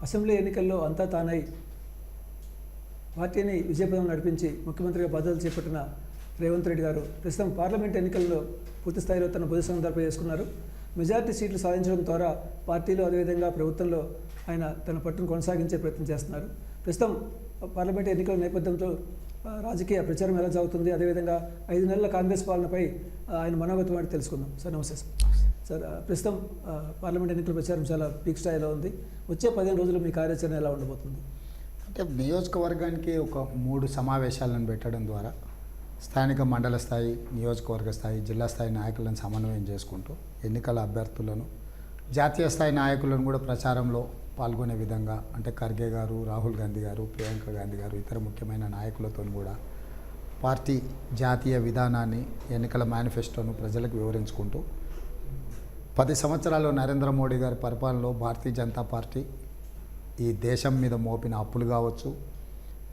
Assembly ఎన్నికల్లో అంతా తానై పార్టీని విజయపథం నడిపించి ముఖ్యమంత్రిగా బాధ్యతలు చేపట్టిన రేవంత్ రెడ్డి గారు ప్రస్తుతం పార్లమెంట్ ఎన్నికల్లో పూర్తి స్థాయిలో తన పొజిషన్ దర్ప చేసుకున్నారు. మెజారిటీ సీట్లు సాధించడం ద్వారా పార్టీలో అదేవిధంగా ప్రభుత్వంలో ఆయన తన పట్టును కొనసాగించే ప్రయత్నం చేస్తున్నారు. ప్రస్తుతం పార్లమెంట్ ఎన్నికల నేపథ్యంతో రాజకీయ ప్రచారం ఎలా సాగుతుంది, అదేవిధంగా 5 నెలల కాంగ్రెస్ పాలనపై ఆయన మనోగతం అంటే తెలుసుకుందాం. సార్ నమస్తే సార్. ప్రస్తుతం పార్లమెంట్ ఎన్నికల ప్రచారం చాలా పీక్ స్థాయిలో ఉంది. వచ్చే 15 రోజులు మీ కార్యాచరణ ఎలా ఉండబోతుంది? అంటే నియోజకవర్గానికి ఒక 3 సమావేశాలను పెట్టడం ద్వారా స్థానిక మండల స్థాయి, నియోజకవర్గ స్థాయి, జిల్లా స్థాయి నాయకులను సమన్వయం చేసుకుంటూ ఎన్నికల అభ్యర్థులను, జాతీయ స్థాయి నాయకులను కూడా ప్రచారంలో పాల్గొనే విధంగా, అంటే ఖర్గే గారు, రాహుల్ గాంధీ గారు, ప్రియాంక గాంధీ గారు, ఇతర ముఖ్యమైన నాయకులతో కూడా పార్టీ జాతీయ విధానాన్ని, ఎన్నికల మేనిఫెస్టోను ప్రజలకు వివరించుకుంటూ 10 సంవత్సరాలు నరేంద్ర మోడీ గారి పరిపాలనలో భారతీయ జనతా పార్టీ ఈ దేశం మీద మోపిన అప్పులు కావచ్చు,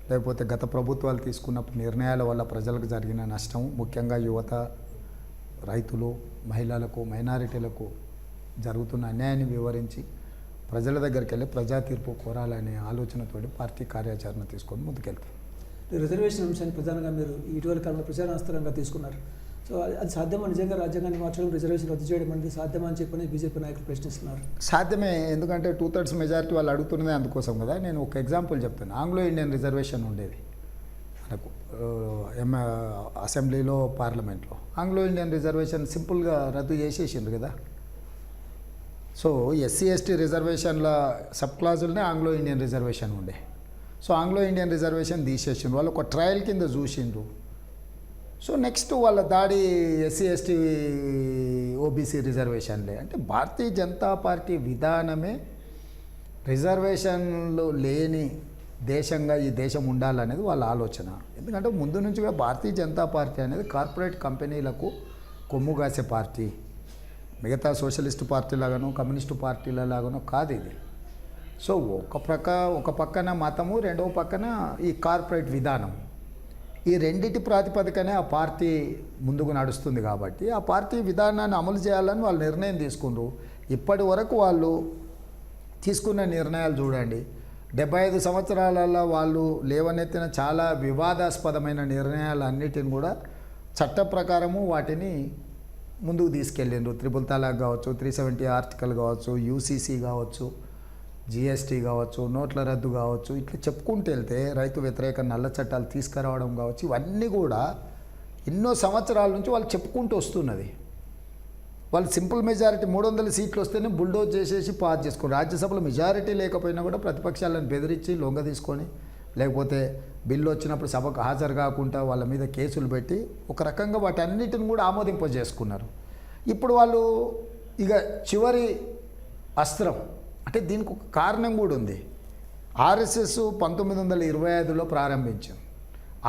లేకపోతే గత ప్రభుత్వాలు తీసుకున్న నిర్ణయాల వల్ల ప్రజలకు జరిగిన నష్టం, ముఖ్యంగా యువత, రైతులు, మహిళలకు, మైనారిటీలకు జరుగుతున్న అన్యాయాన్ని వివరించి ప్రజల దగ్గరికి వెళ్ళి ప్రజా తీర్పు కోరాలనే ఆలోచనతోటి పార్టీ కార్యాచరణ తీసుకొని ముందుకెళ్తాం. రిజర్వేషన్ అంశాన్ని ప్రధానంగా మీరు ఇటీవల కాలంలో ప్రచారాస్త్రంగా తీసుకున్నారు. సో అది సాధ్యమా? నిజంగా రాజ్యాంగాన్ని మార్చడం, రిజర్వేషన్ రద్దు చేయడం అనేది సాధ్యమా అని చెప్పని బీజేపీ నాయకులు ప్రశ్నిస్తున్నారు. సాధ్యమే, ఎందుకంటే 2/3 మెజారిటీ వాళ్ళు అడుగుతున్నదే అందుకోసం కదా. నేను ఒక ఎగ్జాంపుల్ చెప్తాను. ఆంగ్లో ఇండియన్ రిజర్వేషన్ ఉండేది మనకు అసెంబ్లీలో, పార్లమెంట్లో. ఆంగ్లో ఇండియన్ రిజర్వేషన్ సింపుల్గా రద్దు చేసేసిండ్రు కదా. సో ఎస్సీ ఎస్టీ రిజర్వేషన్ల సబ్ క్లాజులనే ఆంగ్లో ఇండియన్ రిజర్వేషన్ ఉండే. సో ఆంగ్లో ఇండియన్ రిజర్వేషన్ తీసేసిండ్రు. వాళ్ళు ఒక ట్రయల్ కింద చూసిండ్రు. సో నెక్స్ట్ వాళ్ళ దాడి ఎస్సీ ఎస్టీ ఓబీసీ రిజర్వేషన్లే. అంటే భారతీయ జనతా పార్టీ విధానమే రిజర్వేషన్లు లేని దేశంగా ఈ దేశం ఉండాలనేది వాళ్ళ ఆలోచన. ఎందుకంటే ముందు నుంచి కూడా భారతీయ జనతా పార్టీ అనేది కార్పొరేట్ కంపెనీలకు కొమ్ము కాసే పార్టీ. మిగతా సోషలిస్టు పార్టీలాగానో కమ్యూనిస్టు పార్టీలలాగానో కాదు ఇది. సో ఒక పక్కన మతము, రెండవ పక్కన ఈ కార్పొరేట్ విధానం, ఈ రెండిటి ప్రాతిపదికనే ఆ పార్టీ ముందుకు నడుస్తుంది. కాబట్టి ఆ పార్టీ విధానాన్ని అమలు చేయాలని వాళ్ళు నిర్ణయం తీసుకున్నారు. ఇప్పటి వరకు వాళ్ళు తీసుకున్న నిర్ణయాలు చూడండి. 75 సంవత్సరాలలో వాళ్ళు లేవనెత్తిన చాలా వివాదాస్పదమైన నిర్ణయాలన్నిటిని కూడా చట్ట ప్రకారము వాటిని ముందుకు తీసుకెళ్ళిండ్రు. 3 తలాక్ కావచ్చు, 370 ఆర్టికల్ కావచ్చు, యూసీసీ కావచ్చు, జిఎస్టీ కావచ్చు, నోట్ల రద్దు కావచ్చు, ఇట్లా చెప్పుకుంటూ వెళ్తే రైతు వ్యతిరేక నల్ల చట్టాలు తీసుకురావడం కావచ్చు, ఇవన్నీ కూడా ఎన్నో సంవత్సరాల నుంచి వాళ్ళు చెప్పుకుంటూ వస్తున్నది. వాళ్ళు సింపుల్ మెజారిటీ 300 సీట్లు వస్తేనే బుల్డోజ్ చేసేసి పాస్ చేసుకుని, రాజ్యసభలో మెజారిటీ లేకపోయినా కూడా ప్రతిపక్షాలను బెదిరించి లొంగ తీసుకొని, లేకపోతే బిల్లు వచ్చినప్పుడు సభకు హాజరు కాకుండా వాళ్ళ మీద కేసులు పెట్టి ఒక రకంగా వాటన్నిటిని కూడా ఆమోదింపజేసుకున్నారు. ఇప్పుడు వాళ్ళు ఇక చివరి అస్త్రం, అంటే దీనికి ఒక కారణం కూడా ఉంది. ఆర్ఎస్ఎస్ 1925లో ప్రారంభించింది.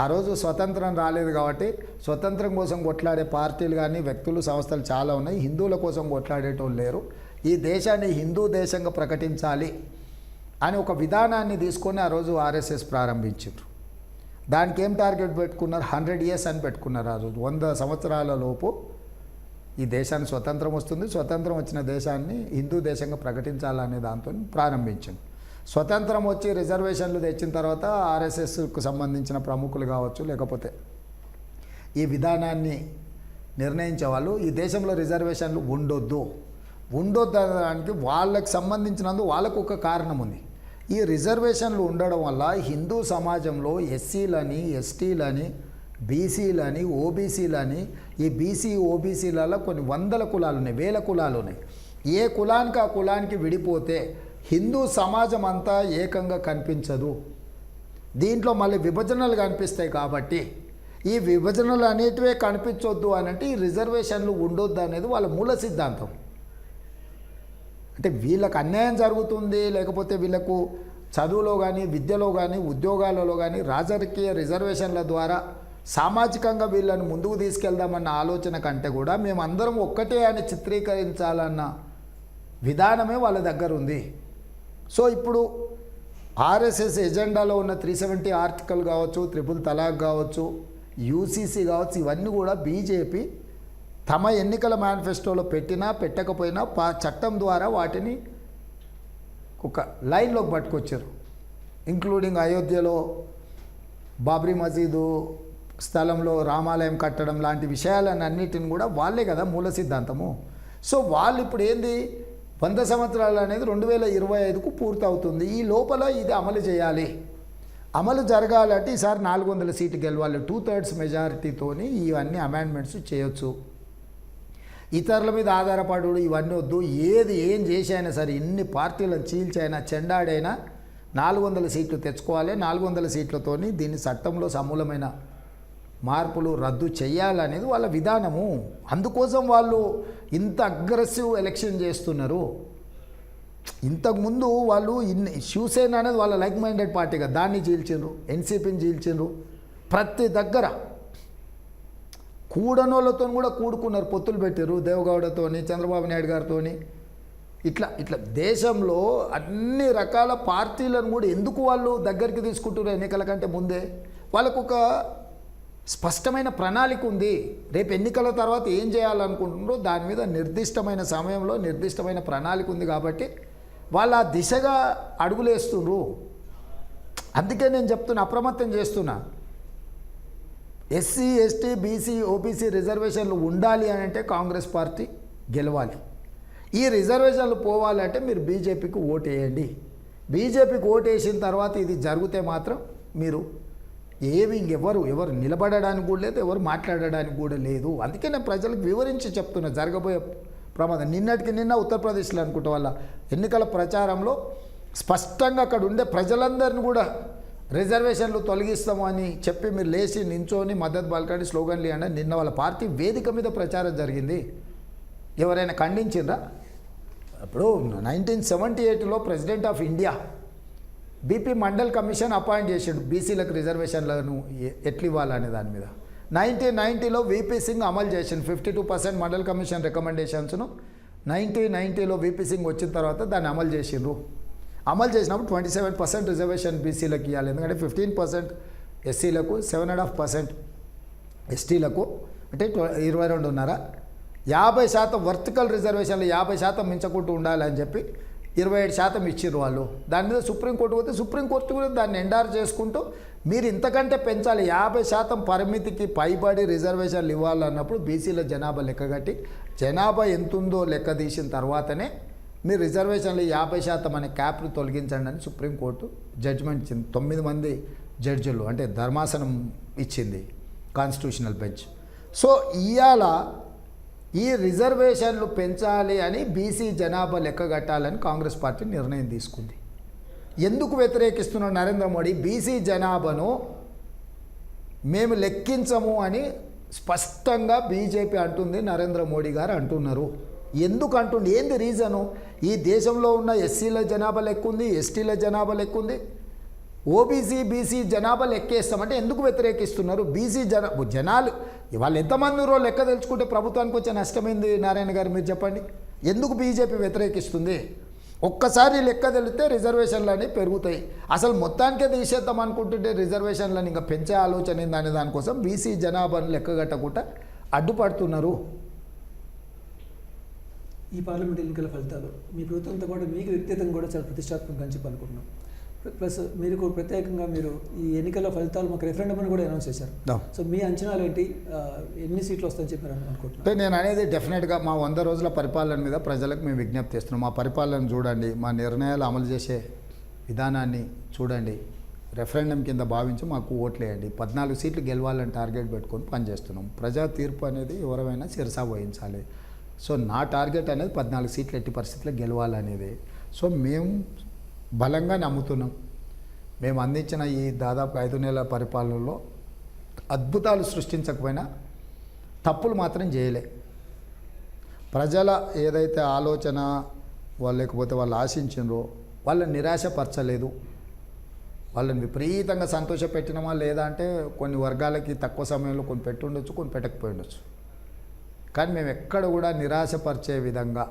ఆ రోజు స్వతంత్రం రాలేదు కాబట్టి స్వతంత్రం కోసం కొట్లాడే పార్టీలు కానీ వ్యక్తులు, సంస్థలు చాలా ఉన్నాయి. హిందువుల కోసం కొట్లాడేటోళ్ళు లేరు. ఈ దేశాన్ని హిందూ దేశంగా ప్రకటించాలి అని ఒక విధానాన్ని తీసుకొని ఆ రోజు ఆర్ఎస్ఎస్ ప్రారంభించారు. దానికి ఏం టార్గెట్ పెట్టుకున్నారు? 100 years అని పెట్టుకున్నారు. ఆ రోజు 100 సంవత్సరాల లోపు ఈ దేశానికి స్వతంత్రం వస్తుంది, స్వతంత్రం వచ్చిన దేశాన్ని హిందూ దేశంగా ప్రకటించాలనే దాంతో ప్రారంభించింది. స్వతంత్రం వచ్చి రిజర్వేషన్లు తెచ్చిన తర్వాత ఆర్ఎస్ఎస్కు సంబంధించిన ప్రముఖులు కావచ్చు, లేకపోతే ఈ విధానాన్ని నిర్ణయించే వాళ్ళు ఈ దేశంలో రిజర్వేషన్లు ఉండొద్దు అనడానికి వాళ్ళకి సంబంధించినందుకు వాళ్ళకు ఒక కారణం ఉంది. ఈ రిజర్వేషన్లు ఉండడం వల్ల హిందూ సమాజంలో ఎస్సీలని, ఎస్టీలని, బీసీలని, ఓబీసీలని, ఈ బీసీ ఓబీసీలలో కొన్ని 100 కులాలు ఉన్నాయి, 1000 కులాలు ఉన్నాయి. ఏ కులానికి ఆ కులానికి విడిపోతే హిందూ సమాజం అంతా ఏకంగా కనిపించదు. దీంట్లో మళ్ళీ విభజనలు కనిపిస్తాయి. కాబట్టి ఈ విభజనలు అనేటివే కనిపించొద్దు అనంటే ఈ రిజర్వేషన్లు ఉండొద్దు అనేది వాళ్ళ మూల సిద్ధాంతం. అంటే వీళ్ళకి అన్యాయం జరుగుతుంది, లేకపోతే వీళ్ళకు చదువులో కానీ, విద్యలో కానీ, ఉద్యోగాలలో కానీ రాజకీయ రిజర్వేషన్ల ద్వారా సామాజికంగా వీళ్ళని ముందుకు తీసుకెళ్దామన్న ఆలోచన కంటే కూడా మేమందరం ఒక్కటే అని చిత్రీకరించాలన్న విధానమే వాళ్ళ దగ్గర ఉంది. సో ఇప్పుడు ఆర్ఎస్ఎస్ ఎజెండాలో ఉన్న 370 ఆర్టికల్ కావచ్చు, 3 తలాక్ కావచ్చు, యూసీసీ కావచ్చు, ఇవన్నీ కూడా బీజేపీ తమ ఎన్నికల మేనిఫెస్టోలో పెట్టినా పెట్టకపోయినా చట్టం ద్వారా వాటిని ఒక లైన్లోకి పట్టుకొచ్చారు. ఇంక్లూడింగ్ అయోధ్యలో బాబ్రీ మసీదు స్థలంలో రామాలయం కట్టడం లాంటి విషయాలన్నిటిని కూడా వాళ్ళే కదా మూల సిద్ధాంతము. సో వాళ్ళు ఇప్పుడు ఏంది 100 సంవత్సరాలు అనేది 2025కు పూర్తవుతుంది. ఈ లోపల ఇది అమలు చేయాలి. అమలు జరగాలంటే ఈసారి 400 సీట్లు గెలవాలి. 2/3 మెజారిటీతోని ఇవన్నీ అమెండ్మెంట్స్ చేయొచ్చు. ఇతరుల మీద ఆధారపడు ఇవన్నీ వద్దు. ఏం చేసైనా సరే ఎన్ని పార్టీలను చీల్చైనా చెండాడైనా 400 సీట్లు తెచ్చుకోవాలి. 400 సీట్లతోని దీన్ని చట్టంలో సమూలమైన మార్పులు రద్దు చేయాలనేది వాళ్ళ విధానము. అందుకోసం వాళ్ళు ఇంత అగ్రెసివ్ ఎలక్షన్ చేస్తున్నారు. ఇంతకుముందు వాళ్ళు శివసేన అనేది వాళ్ళ లైక్ మైండెడ్ పార్టీగా దాన్ని చీల్చిండ్రు, ఎన్సీపీని చీల్చిండ్రు. ప్రతి దగ్గర కూడనోళ్ళతో కూడా కూడుకున్నారు, పొత్తులు పెట్టారు దేవగౌడతోని, చంద్రబాబు నాయుడు గారితోని. ఇట్లా దేశంలో అన్ని రకాల పార్టీలను కూడా ఎందుకు వాళ్ళు దగ్గరికి తీసుకుంటున్నారు ఎన్నికల కంటే ముందే? వాళ్ళకు ఒక స్పష్టమైన ప్రణాళిక ఉంది. రేపు ఎన్నికల తర్వాత ఏం చేయాలనుకుంటున్నారో దాని మీద నిర్దిష్టమైన సమయంలో నిర్దిష్టమైన ప్రణాళిక ఉంది కాబట్టి వాళ్ళు ఆ దిశగా అడుగులేస్తున్నారు. అందుకే నేను చెప్తున్నా, అప్రమత్తం చేస్తున్నా. ఎస్సీ ఎస్టీ బీసీ ఓబీసీ రిజర్వేషన్లు ఉండాలి అని అంటే కాంగ్రెస్ పార్టీ గెలవాలి. ఈ రిజర్వేషన్లు పోవాలంటే మీరు బీజేపీకి ఓటు వేయండి. బీజేపీకి ఓటు వేసిన తర్వాత ఇది జరిగితే మాత్రం మీరు ఎవరు నిలబడడానికి కూడా లేదు, ఎవరు మాట్లాడడానికి కూడా లేదు. అందుకే నేను ప్రజలకు వివరించి చెప్తున్నా జరగబోయే ప్రమాదం. నిన్నటికి నిన్న ఉత్తరప్రదేశ్లో అనుకుంటా వాళ్ళ ఎన్నికల ప్రచారంలో స్పష్టంగా అక్కడ ఉండే ప్రజలందరినీ కూడా రిజర్వేషన్లు తొలగిస్తాము అని చెప్పి మీరు లేచి నించోని మద్దతు పలకండి, స్లోగన్లు ఇవ్వండి. నిన్న వాళ్ళ పార్టీ వేదిక మీద ప్రచారం జరిగింది. ఎవరైనా ఖండించిండ్రా? అప్పుడు 1978లో president of India BP Mandal commission appoint చేసాడు బీసీలకు రిజర్వేషన్లను ఎట్లు ఇవ్వాలనే దాని మీద. 1990లో వీపీ సింగ్ అమలు చేసిండు 52% మండల్ కమిషన్ రికమెండేషన్స్ను. 1990లో వీపీ సింగ్ వచ్చిన తర్వాత దాన్ని అమలు చేసిండ్రు. అమలు చేసినప్పుడు 27% రిజర్వేషన్ బీసీలకు ఇవ్వాలి. ఎందుకంటే 15% ఎస్సీలకు, 7.5% ఎస్టీలకు, అంటే 22.5. 50% వర్టికల్ రిజర్వేషన్లు 50% మించకుంటూ ఉండాలని చెప్పి 27% ఇచ్చిర్రు వాళ్ళు. దాని మీద సుప్రీంకోర్టు పోతే సుప్రీంకోర్టు కూడా దాన్ని ఎండార్ చేసుకుంటూ మీరు ఇంతకంటే పెంచాలి, 50% పరిమితికి పైబడి రిజర్వేషన్లు ఇవ్వాలన్నప్పుడు బీసీల జనాభా లెక్కగట్టి జనాభా ఎంతుందో లెక్క తీసిన తర్వాతనే మీరు రిజర్వేషన్లు 50% అనే క్యాప్ను తొలగించండి అని సుప్రీంకోర్టు జడ్జిమెంట్ ఇచ్చింది. 9 మంది జడ్జిలు, అంటే ధర్మాసనం ఇచ్చింది, కాన్స్టిట్యూషనల్ బెంచ్. సో ఇవాళ ఈ రిజర్వేషన్లు పెంచాలి అని బీసీ జనాభా లెక్కగట్టాలని కాంగ్రెస్ పార్టీ నిర్ణయం తీసుకుంది. ఎందుకు వ్యతిరేకిస్తున్నారు నరేంద్ర మోడీ? బీసీ జనాభాను మేము లెక్కించము అని స్పష్టంగా బీజేపీ అంటుంది, నరేంద్ర మోడీ గారు అంటున్నారు. ఎందుకు అంటుంది? ఏంది రీజను? ఈ దేశంలో ఉన్న ఎస్సీల జనాభా లెక్క ఉంది, ఎస్టీల జనాభా లెక్క ఉంది, ఓబీసీ బీసీ జనాభా లెక్కేస్తామంటే ఎందుకు వ్యతిరేకిస్తున్నారు? బీసీ జనాలు వాళ్ళు ఎంతమంది ఉన్నారో లెక్క తెలుసుకుంటే ప్రభుత్వానికి వచ్చే నష్టమైంది నారాయణ గారు, మీరు చెప్పండి. ఎందుకు బీజేపీ వ్యతిరేకిస్తుంది? ఒక్కసారి లెక్క తెలిస్తే రిజర్వేషన్లు అనేవి పెరుగుతాయి. అసలు మొత్తానికే తీసేద్దాం అనుకుంటుంటే రిజర్వేషన్లను ఇంకా పెంచే ఆలోచన ఏందనే దానికోసం బీసీ జనాభాను లెక్కగట్టకుండా అడ్డుపడుతున్నారు. ఈ పార్లమెంట్ ఎన్నికల ఫలితాలు మీ ప్రభుత్వంతో పాటు మీకు వ్యక్తిగతంగా కూడా చాలా ప్రతిష్టాత్మకంగా అని చెప్పి అనుకుంటున్నాం. ప్లస్ మీరు ప్రత్యేకంగా మీరు ఈ ఎన్నికల ఫలితాలు మాకు రెఫరెండం అని కూడా అనౌన్స్ చేశారు. సో మీ అంచనాలు ఏంటి? ఎన్ని సీట్లు వస్తాయని చెప్పి అనుకుంటున్నాను. అంటే నేను అనేది డెఫినెట్గా మా 100 రోజుల పరిపాలన మీద ప్రజలకు మేము విజ్ఞప్తి చేస్తున్నాం. మా పరిపాలన చూడండి, మా నిర్ణయాలు అమలు చేసే విధానాన్ని చూడండి, రెఫరెండం కింద భావించి మాకు ఓట్లు వేయండి. 14 సీట్లు గెలవాలని టార్గెట్ పెట్టుకొని పనిచేస్తున్నాం. ప్రజా తీర్పు అనేది ఎవరైనా శిరసా వహించాలి. సో నా టార్గెట్ అనేది 14 సీట్లు ఎట్టి పరిస్థితుల్లో గెలవాలనేది. సో మేము బలంగా నమ్ముతున్నాం. మేము అందించిన ఈ దాదాపు 5 నెలల పరిపాలనలో అద్భుతాలు సృష్టించకపోయినా తప్పులు మాత్రం చేయలే. ప్రజల ఏదైతే ఆలోచన వాళ్ళు లేకపోతే వాళ్ళు ఆశించిండ్రో వాళ్ళని నిరాశపరచలేదు. వాళ్ళని విపరీతంగా సంతోషపెట్టినమా లేదా అంటే కొన్ని వర్గాలకి తక్కువ సమయంలో కొన్ని పెట్టుండొచ్చు, కొన్ని పెట్టకపోయి ఉండొచ్చు. కానీ మేము ఎక్కడ కూడా నిరాశపరిచే విధంగా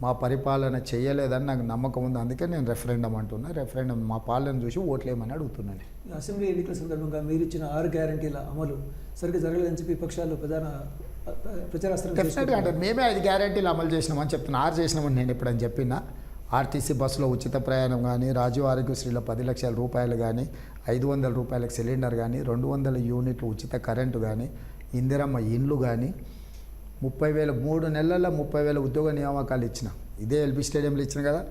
మా పరిపాలన చేయలేదని నాకు నమ్మకం ఉంది. అందుకే నేను రెఫరెండం అంటున్నా. రెఫరెండం మా పాలన చూసి ఓట్లేమని అడుగుతున్నాను. అసెంబ్లీ ఎన్నికల సందర్భంగా మీరు ఇచ్చిన 6 గ్యారంటీల అమలు సరిగ్గా జరగలేదని చెప్పి విపక్షాలు ప్రధాన ప్రచారాస్త్రం డెఫినెట్గా అంటే మేమే 5 గ్యారంటీలు అమలు చేసినామని చెప్తున్నా. 6 చేసినామని నేను ఎప్పుడని చెప్పినా ఆర్టీసీ బస్సులో ఉచిత ప్రయాణం కానీ, రాజీవ్ ఆరోగ్యశ్రీలో 10 లక్షల రూపాయలు కానీ, 500 రూపాయలకు సిలిండర్ కానీ, 200 యూనిట్లు ఉచిత కరెంటు కానీ, ఇందిరమ్మ ఇండ్లు కానీ, 30,000 3 నెలల్లో 30,000 ఉద్యోగ నియామకాలు ఇచ్చిన. ఇదే ఎల్బీ స్టేడియంలో ఇచ్చిన కదా.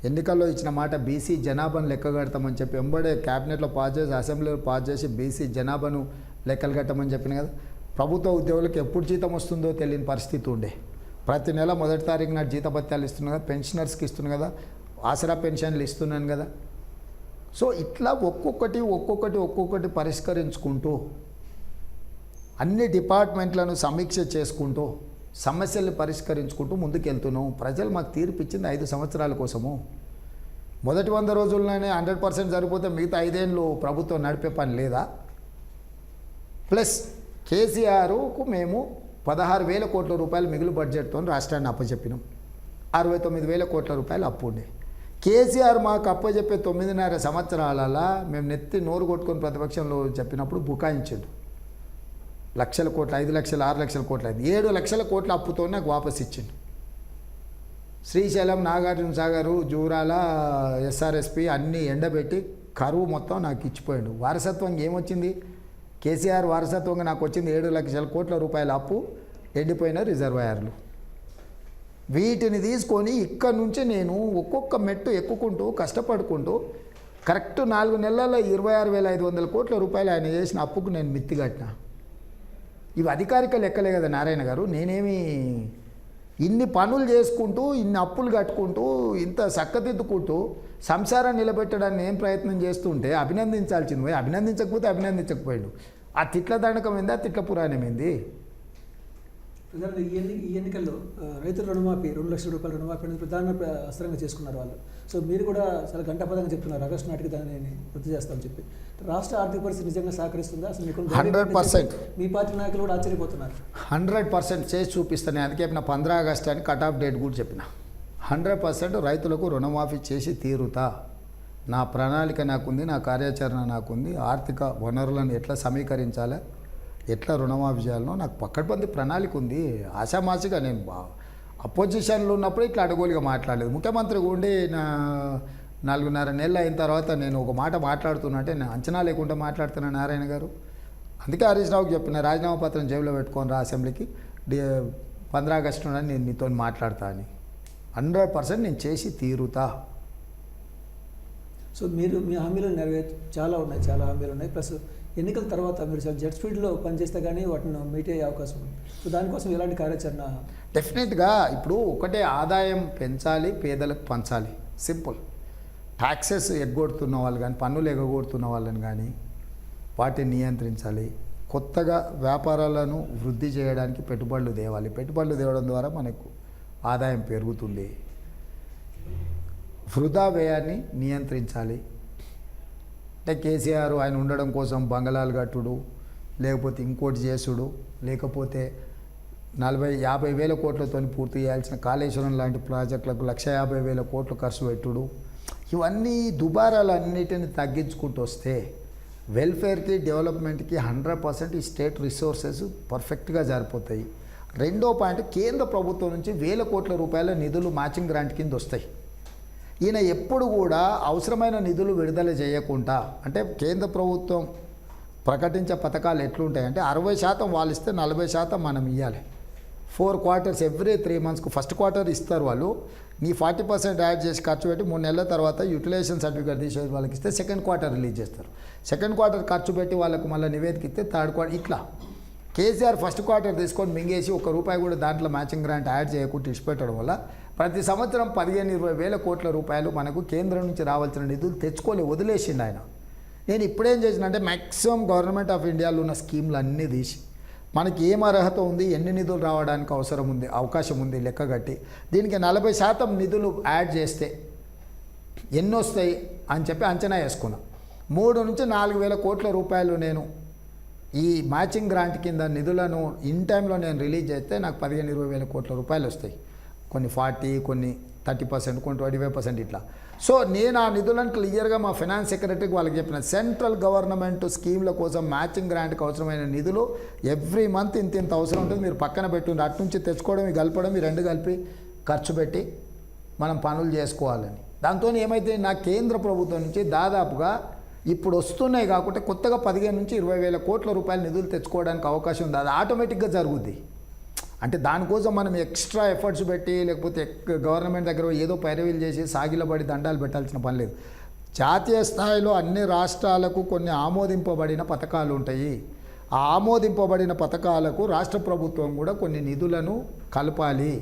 ఎన్నికల్లో ఇచ్చిన మాట బీసీ జనాభాను లెక్క కడతామని చెప్పి వెంబడే క్యాబినెట్లో పాస్ చేసి, అసెంబ్లీలో పాస్ చేసి బీసీ జనాభాను లెక్కలు కట్టమని చెప్పిన కదా. ప్రభుత్వ ఉద్యోగులకు ఎప్పుడు జీతం వస్తుందో తెలియని పరిస్థితి ఉండే. ప్రతి నెల 1వ తారీఖు నాడు జీతభత్యాలు ఇస్తున్నాను కదా, పెన్షనర్స్కి ఇస్తున్నాను కదా, ఆసరా పెన్షన్లు ఇస్తున్నాను కదా. సో ఇట్లా ఒక్కొక్కటి పరిష్కరించుకుంటూ, అన్ని డిపార్ట్మెంట్లను సమీక్ష చేసుకుంటూ, సమస్యల్ని పరిష్కరించుకుంటూ ముందుకెళ్తున్నాం. ప్రజలు మాకు తీర్పు ఇచ్చింది 5 సంవత్సరాల కోసము. మొదటి 100 రోజుల్లోనే 100% సరిపోతే మిగతా 5 ఏళ్ళు ప్రభుత్వం నడిపే పని లేదా? ప్లస్ కేసీఆర్కు మేము 16,000 కోట్ల రూపాయలు మిగులు బడ్జెట్తో రాష్ట్రాన్ని అప్పచెప్పినాం. 69,000 కోట్ల రూపాయలు అప్పు ఉండే. కేసీఆర్ మాకు అప్పచెప్పే 9.5 సంవత్సరాలలో మేము నెత్తి నోరు కొట్టుకొని ప్రతిపక్షంలో చెప్పినప్పుడు బుకాయించాడు. లక్షల కోట్లు, 5 లక్షలు, 6 లక్షల కోట్లు అయింది. 7 లక్షల కోట్ల అప్పుతో నాకు వాపస్ ఇచ్చిండు. శ్రీశైలం, నాగార్జున సాగరు, జూరాల, ఎస్ఆర్ఎస్పి అన్నీ ఎండబెట్టి కరువు మొత్తం నాకు ఇచ్చిపోయాడు. వారసత్వంగా ఏమొచ్చింది? కేసీఆర్ వారసత్వంగా నాకు వచ్చింది 7 లక్షల కోట్ల రూపాయల అప్పు, ఎండిపోయిన రిజర్వాయర్లు. వీటిని తీసుకొని ఇక్కడి నుంచి నేను ఒక్కొక్క మెట్టు ఎక్కుకుంటూ కష్టపడుకుంటూ కరెక్ట్ 4 నెలల్లో 26,500 కోట్ల రూపాయలు ఆయన చేసిన అప్పుకు నేను మిత్తి కట్టిన. ఇవి అధికారిక లెక్కలే కదా నారాయణ గారు. నేనేమి ఇన్ని పనులు చేసుకుంటూ, ఇన్ని అప్పులు కట్టుకుంటూ, ఇంత చక్కదిద్దుకుంటూ సంసారం నిలబెట్టడానికి ఏం ప్రయత్నం చేస్తుంటే అభినందించాల్సింది పోయి అభినందించకపోతే అభినందించకపోయాడు. ఆ తిట్ల దండకం ఏంది, ఆ తిట్ల పురాణం ఏంది? ప్రధానంగా ఈ ఎన్నికల్లో రైతుల రుణమాఫీ 2 లక్షల రూపాయల రుణమాఫీ అనేది ప్రధాన అస్త్రంగా చేసుకున్నారు వాళ్ళు. సో మీరు కూడా చాలా గంటాపదంగా చెప్తున్నారు ఆగస్టు నాటికి దాన్ని రద్దు చేస్తామని చెప్పి. రాష్ట్ర ఆర్థిక పరిస్థితి నిజంగా సహకరిస్తుందా? అసలు మీకు 100% మీ పార్టీ నాయకులు కూడా ఆశ్చర్యపోతున్నారు. 100% చేసి చూపిస్తాను. అందుకే చెప్పిన 15 ఆగస్టు అని కట్ ఆఫ్ డేట్ కూడా చెప్పిన. 100% రైతులకు రుణమాఫీ చేసి తీరుతా. నా ప్రణాళిక నాకుంది, నా కార్యాచరణ నాకుంది. ఆర్థిక వనరులను ఎట్లా సమీకరించాలో, ఎట్లా రుణమాఫీ చేయాలనో నాకు పక్కడబంది ప్రణాళిక ఉంది. ఆశామాసిగా నేను అపోజిషన్లో ఉన్నప్పుడు ఇట్లా అడగోలుగా మాట్లాడలేదు. ముఖ్యమంత్రిగా ఉండి నా 4.5 నెలలు అయిన తర్వాత నేను ఒక మాట మాట్లాడుతున్నట్టే నేను అంచనా లేకుండా మాట్లాడుతున్నాను నారాయణ గారు. అందుకే హరీష్ రావుకి చెప్పిన రాజీనామా పత్రం జేబులో పెట్టుకొని రా అసెంబ్లీకి 15 ఆగస్టు నాడు నేను మీతో మాట్లాడతా అని. 100% నేను చేసి తీరుతా. సో మీరు మీ హామీలు చాలా హామీలు ఉన్నాయి. ప్లస్ ఎన్నికల తర్వాత మీరు చాలా జెట్ స్పీడ్లో పనిచేస్తే కానీ వాటిని మీట్ అయ్యే అవకాశం ఉంది. సో దానికోసం ఎలాంటి కార్యాచరణ? డెఫినెట్గా ఇప్పుడు ఒకటే ఆదాయం పెంచాలి, పేదలకు పంచాలి. సింపుల్. ట్యాక్సెస్ ఎగ్గొడుతున్న వాళ్ళు కానీ, పన్నులు ఎగ్గొడుతున్న వాళ్ళని కానీ వాటిని నియంత్రించాలి. కొత్తగా వ్యాపారాలను వృద్ధి చేయడానికి పెట్టుబడులు తేవాలి. పెట్టుబడులు తేవడం ద్వారా మనకు ఆదాయం పెరుగుతుంది. వృధా వ్యయాన్ని నియంత్రించాలి. అంటే కేసీఆర్ ఆయన ఉండడం కోసం బంగళాలు కట్టుడు, లేకపోతే ఇంకోటి చేసుడు, లేకపోతే 40-50 వేల కోట్లతో పూర్తి చేయాల్సిన కాళేశ్వరం లాంటి ప్రాజెక్టులకు 150,000 కోట్లు ఖర్చు పెట్టుడు, ఇవన్నీ దుబారాలన్నిటిని తగ్గించుకుంటూ వస్తే వెల్ఫేర్కి, డెవలప్మెంట్కి 100% ఈ స్టేట్ రిసోర్సెస్ పర్ఫెక్ట్గా సరిపోతాయి. రెండో పాయింట్, కేంద్ర ప్రభుత్వం నుంచి 1,000 కోట్ల రూపాయల నిధులు మ్యాచింగ్ గ్రాంట్ కింద వస్తాయి. ఈయన ఎప్పుడు కూడా అవసరమైన నిధులు విడుదల చేయకుండా, అంటే కేంద్ర ప్రభుత్వం ప్రకటించే పథకాలు ఎట్లుంటాయంటే 60% వాళ్ళు ఇస్తే 40% మనం ఇవ్వాలి. 4 క్వార్టర్స్ ఎవ్రీ 3 మంత్స్కు ఫస్ట్ క్వార్టర్ ఇస్తారు వాళ్ళు. నీ 40% యాడ్ చేసి ఖర్చు పెట్టి 3 నెలల తర్వాత యూటిలైజేషన్ సర్టిఫికేట్ తీసేసి వాళ్ళకి ఇస్తే సెకండ్ క్వార్టర్ రిలీజ్ చేస్తారు. సెకండ్ క్వార్టర్ ఖర్చు పెట్టి వాళ్ళకు మళ్ళీ నివేదిక ఇస్తే థర్డ్ క్వార్టర్. ఇట్లా కేసీఆర్ ఫస్ట్ క్వార్టర్ తీసుకొని మింగేసి ₹1 కూడా దాంట్లో మ్యాచింగ్ గ్రాంట్ యాడ్ చేయకుండా ఇచ్చిపెట్టడం వల్ల ప్రతి సంవత్సరం 15-20 వేల కోట్ల రూపాయలు మనకు కేంద్రం నుంచి రావాల్సిన నిధులు తెచ్చుకొని వదిలేసిండు ఆయన. నేను ఇప్పుడేం చేసినంటే మ్యాక్సిమం గవర్నమెంట్ ఆఫ్ ఇండియాలో ఉన్న స్కీమ్లు అన్నీ తీసి మనకి ఏం అర్హత ఉంది, ఎన్ని నిధులు రావడానికి అవకాశం ఉంది లెక్క కట్టి దీనికి 40% నిధులు యాడ్ చేస్తే ఎన్ని వస్తాయి అని చెప్పి అంచనా వేసుకున్నాం. 3 నుంచి 4 వేల కోట్ల రూపాయలు నేను ఈ మ్యాచింగ్ గ్రాంట్ కింద నిధులను ఇన్ టైంలో నేను రిలీజ్ చేస్తే నాకు 15-20 వేల కోట్ల రూపాయలు వస్తాయి. కొన్ని 40, కొన్ని 30%, కొన్ని 25% ఇట్లా. సో నేను ఆ నిధులను క్లియర్గా మా ఫైనాన్స్ సెక్రటరీకి వాళ్ళకి చెప్పిన, సెంట్రల్ గవర్నమెంట్ స్కీమ్ల కోసం మ్యాచింగ్ గ్రాంట్కి అవసరమైన నిధులు ఎవ్రీ మంత్ ఇంత అవసరం ఉంటుంది, మీరు పక్కన పెట్టుండి అటు నుంచి తెచ్చుకోవడం, కలపడం, ఈ రెండు కలిపి ఖర్చు పెట్టి మనం పనులు చేసుకోవాలని. దాంతో ఏమైతే నా కేంద్ర ప్రభుత్వం నుంచి దాదాపుగా ఇప్పుడు వస్తున్నాయి కాకుండా కొత్తగా 15 నుంచి 20,000 కోట్ల రూపాయల నిధులు తెచ్చుకోవడానికి అవకాశం ఉంది. అది ఆటోమేటిక్గా జరుగుద్ది. అంటే దానికోసం మనం ఎక్స్ట్రా ఎఫర్ట్స్ పెట్టి లేకపోతే గవర్నమెంట్ దగ్గర ఏదో పైరవీలు చేసి సాగిలబడి దండాలు పెట్టాల్సిన పని లేదు. జాతీయ స్థాయిలో అన్ని రాష్ట్రాలకు కొన్ని ఆమోదింపబడిన పథకాలు ఉంటాయి. ఆ ఆమోదింపబడిన పథకాలకు రాష్ట్ర ప్రభుత్వం కూడా కొన్ని నిధులను కలపాలి.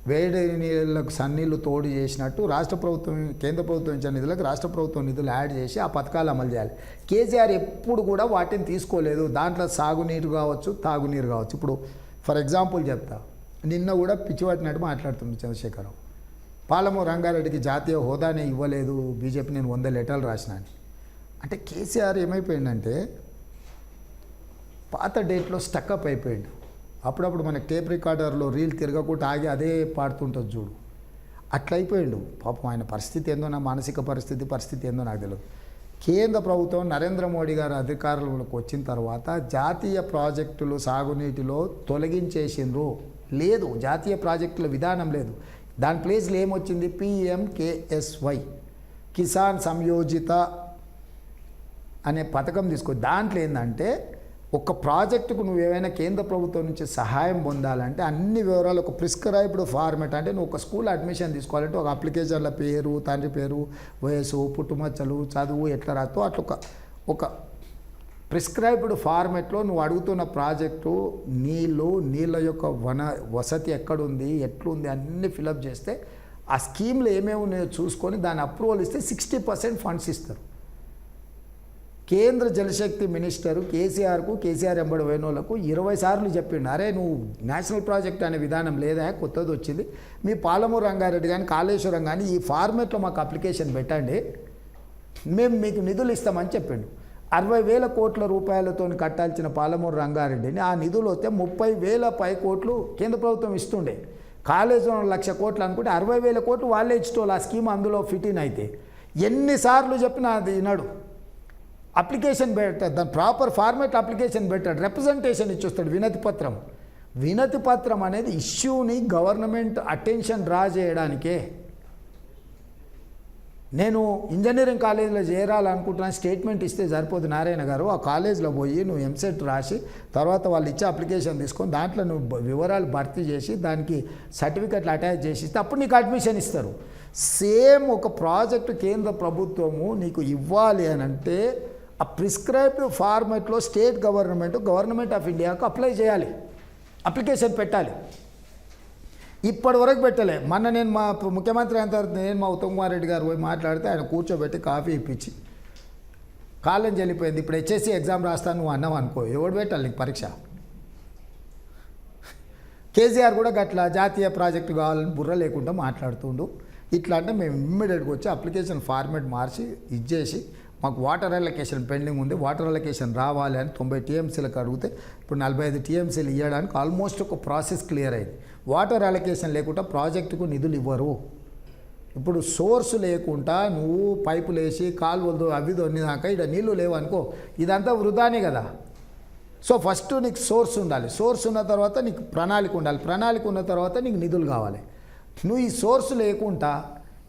వేడి నీళ్ళకు సన్నీళ్ళు తోడు చేసినట్టు రాష్ట్ర ప్రభుత్వం కేంద్ర ప్రభుత్వం ఇచ్చిన నిధులకు రాష్ట్ర ప్రభుత్వం నిధులు యాడ్ చేసి ఆ పథకాలు అమలు చేయాలి. కేసీఆర్ ఎప్పుడు కూడా వాటిని తీసుకోలేదు. దాంట్లో సాగునీరు కావచ్చు, తాగునీరు కావచ్చు. ఇప్పుడు ఫర్ ఎగ్జాంపుల్ చెప్తా, నిన్న కూడా పిచ్చివాటినట్టు మాట్లాడుతుంది చంద్రశేఖరరావు. పాలమూరు రంగారెడ్డికి జాతీయ హోదానే ఇవ్వలేదు బీజేపీ, నేను 100 లెటర్లు రాసినాను. అంటే కేసీఆర్ ఏమైపోయిందంటే పాత డేట్లో స్టక్అప్ అయిపోయిండు. అప్పుడప్పుడు మన టేప్ రికార్డర్లో రీల్ తిరగకుండా ఆగి అదే పాడుతుంటుంది చూడు, అట్లా అయిపోయిండు. పాపం ఆయన పరిస్థితి ఏందో, నా మానసిక పరిస్థితి ఏందో నాకు తెలియదు. కేంద్ర ప్రభుత్వం నరేంద్ర మోడీ గారు అధికారంలోకి వచ్చిన తర్వాత జాతీయ ప్రాజెక్టులు సాగునీటిలో తొలగించేసిండ్రు. లేదు, జాతీయ ప్రాజెక్టుల విధానం లేదు. దాని ప్లేస్లో ఏమొచ్చింది? PMKSY, కిసాన్ సంయోజిత అనే పథకం తీసుకో. దాంట్లో ఏంటంటే ఒక ప్రాజెక్టుకు నువ్వు ఏమైనా కేంద్ర ప్రభుత్వం నుంచి సహాయం పొందాలంటే అన్ని వివరాలు ఒక ప్రిస్క్రైబ్డ్ ఫార్మేట్. అంటే నువ్వు ఒక స్కూల్ అడ్మిషన్ తీసుకోవాలంటే ఒక అప్లికేషన్ల పేరు, తండ్రి పేరు, వయసు, పుట్టుమచ్చలు, చదువు ఎట్లా రాతో అట్లా ఒక ప్రిస్క్రైబ్డ్ ఫార్మేట్లో నువ్వు అడుగుతున్న ప్రాజెక్టు, నీళ్ళ యొక్క వసతి ఎక్కడుంది, ఎట్లుంది అన్నీ ఫిలప్ చేస్తే ఆ స్కీమ్లో ఏమేమి ఉన్నాయో చూసుకొని దాని అప్రూవల్ ఇస్తే 60% ఫండ్స్ ఇస్తారు. కేంద్ర జలశక్తి మినిస్టరు కేసీఆర్ ఎంబడి పోయినోళ్ళకు 20 సార్లు చెప్పిండు, అరే నువ్వు నేషనల్ ప్రాజెక్ట్ అనే విధానం లేదా, కొత్తది వచ్చింది, మీ పాలమూరు రంగారెడ్డి కానీ కాళేశ్వరం కానీ ఈ ఫార్మేట్లో మాకు అప్లికేషన్ పెట్టండి, మేము మీకు నిధులు ఇస్తామని చెప్పిండు. 60,000 కోట్ల రూపాయలతో కట్టాల్సిన పాలమూరు రంగారెడ్డిని ఆ నిధులు వస్తే 30,000 పై కోట్లు కేంద్ర ప్రభుత్వం ఇస్తుండే. కాళేశ్వరం 1,00,000 కోట్లు అనుకుంటే 60,000 కోట్లు వాళ్ళే ఇచ్చేటోళ్ళు. ఆ స్కీమ్ అందులో ఫిట్ ఇన్ అయితే ఎన్నిసార్లు చెప్పినా అది వినడు. అప్లికేషన్ పెట్టాడు, దాని ప్రాపర్ ఫార్మేట్ అప్లికేషన్ పెట్టాడు, రిప్రజెంటేషన్ ఇచ్చొస్తాడు, వినతి పత్రం అనేది ఇష్యూని గవర్నమెంట్ అటెన్షన్ డ్రా చేయడానికే. నేను ఇంజనీరింగ్ కాలేజీలో చేరాలనుకుంటున్నాను, స్టేట్మెంట్ ఇస్తే సరిపోదు నారాయణ గారు. ఆ కాలేజీలో పోయి నువ్వు ఎంసెట్ రాసి తర్వాత వాళ్ళు ఇచ్చే అప్లికేషన్ తీసుకొని దాంట్లో నువ్వు వివరాలు భర్తీ చేసి దానికి సర్టిఫికెట్లు అటాచ్ చేసి ఇస్తే అప్పుడు నీకు అడ్మిషన్ ఇస్తారు. సేమ్ ఒక ప్రాజెక్టు కేంద్ర ప్రభుత్వము నీకు ఇవ్వాలి అని అంటే ఆ ప్రిస్క్రైబ్డ్ ఫార్మేట్లో స్టేట్ గవర్నమెంట్ ఆఫ్ ఇండియాకు అప్లై చేయాలి, అప్లికేషన్ పెట్టాలి. ఇప్పటి వరకు పెట్టలే. మొన్న నేను మా ముఖ్యమంత్రి అయిన తర్వాత నేను మా ఉత్తమ్ కుమార్ రెడ్డి గారు పోయి మాట్లాడితే ఆయన కూర్చోబెట్టి కాఫీ ఇప్పించి కాలేజ్ వెళ్ళిపోయింది. ఇప్పుడు HSC ఎగ్జామ్ రాస్తాను నువ్వు అన్నావు అనుకో, ఎవడు పెట్టాలి నీకు పరీక్ష? కేసీఆర్ కూడా గట్లా జాతీయ ప్రాజెక్టు కావాలని బుర్ర లేకుండా మాట్లాడుతుండు. ఇట్లా అంటే మేము ఇమ్మీడియట్గా వచ్చి అప్లికేషన్ ఫార్మేట్ మార్చి ఇచ్చేసి మాకు వాటర్ అలొకేషన్ పెండింగ్ ఉంది, వాటర్ అలొకేషన్ రావాలి అని 90 TMCలకు అడిగితే ఇప్పుడు 45 TMCలు ఇవ్వడానికి ఆల్మోస్ట్ ఒక ప్రాసెస్ క్లియర్ అయింది. వాటర్ అలొకేషన్ లేకుండా ప్రాజెక్టుకు నిధులు ఇవ్వరు. ఇప్పుడు సోర్స్ లేకుండా నువ్వు పైపులు వేసి కాలువలు అవి దొన్నిదాక ఇక్కడ నీళ్లు లేవనుకో, ఇదంతా వృధానే కదా. సో ఫస్ట్ నీకు సోర్స్ ఉండాలి, సోర్స్ ఉన్న తర్వాత నీకు ప్రణాళిక ఉండాలి, ప్రణాళిక ఉన్న తర్వాత నీకు నిధులు కావాలి. నువ్వు ఈ సోర్స్ లేకుండా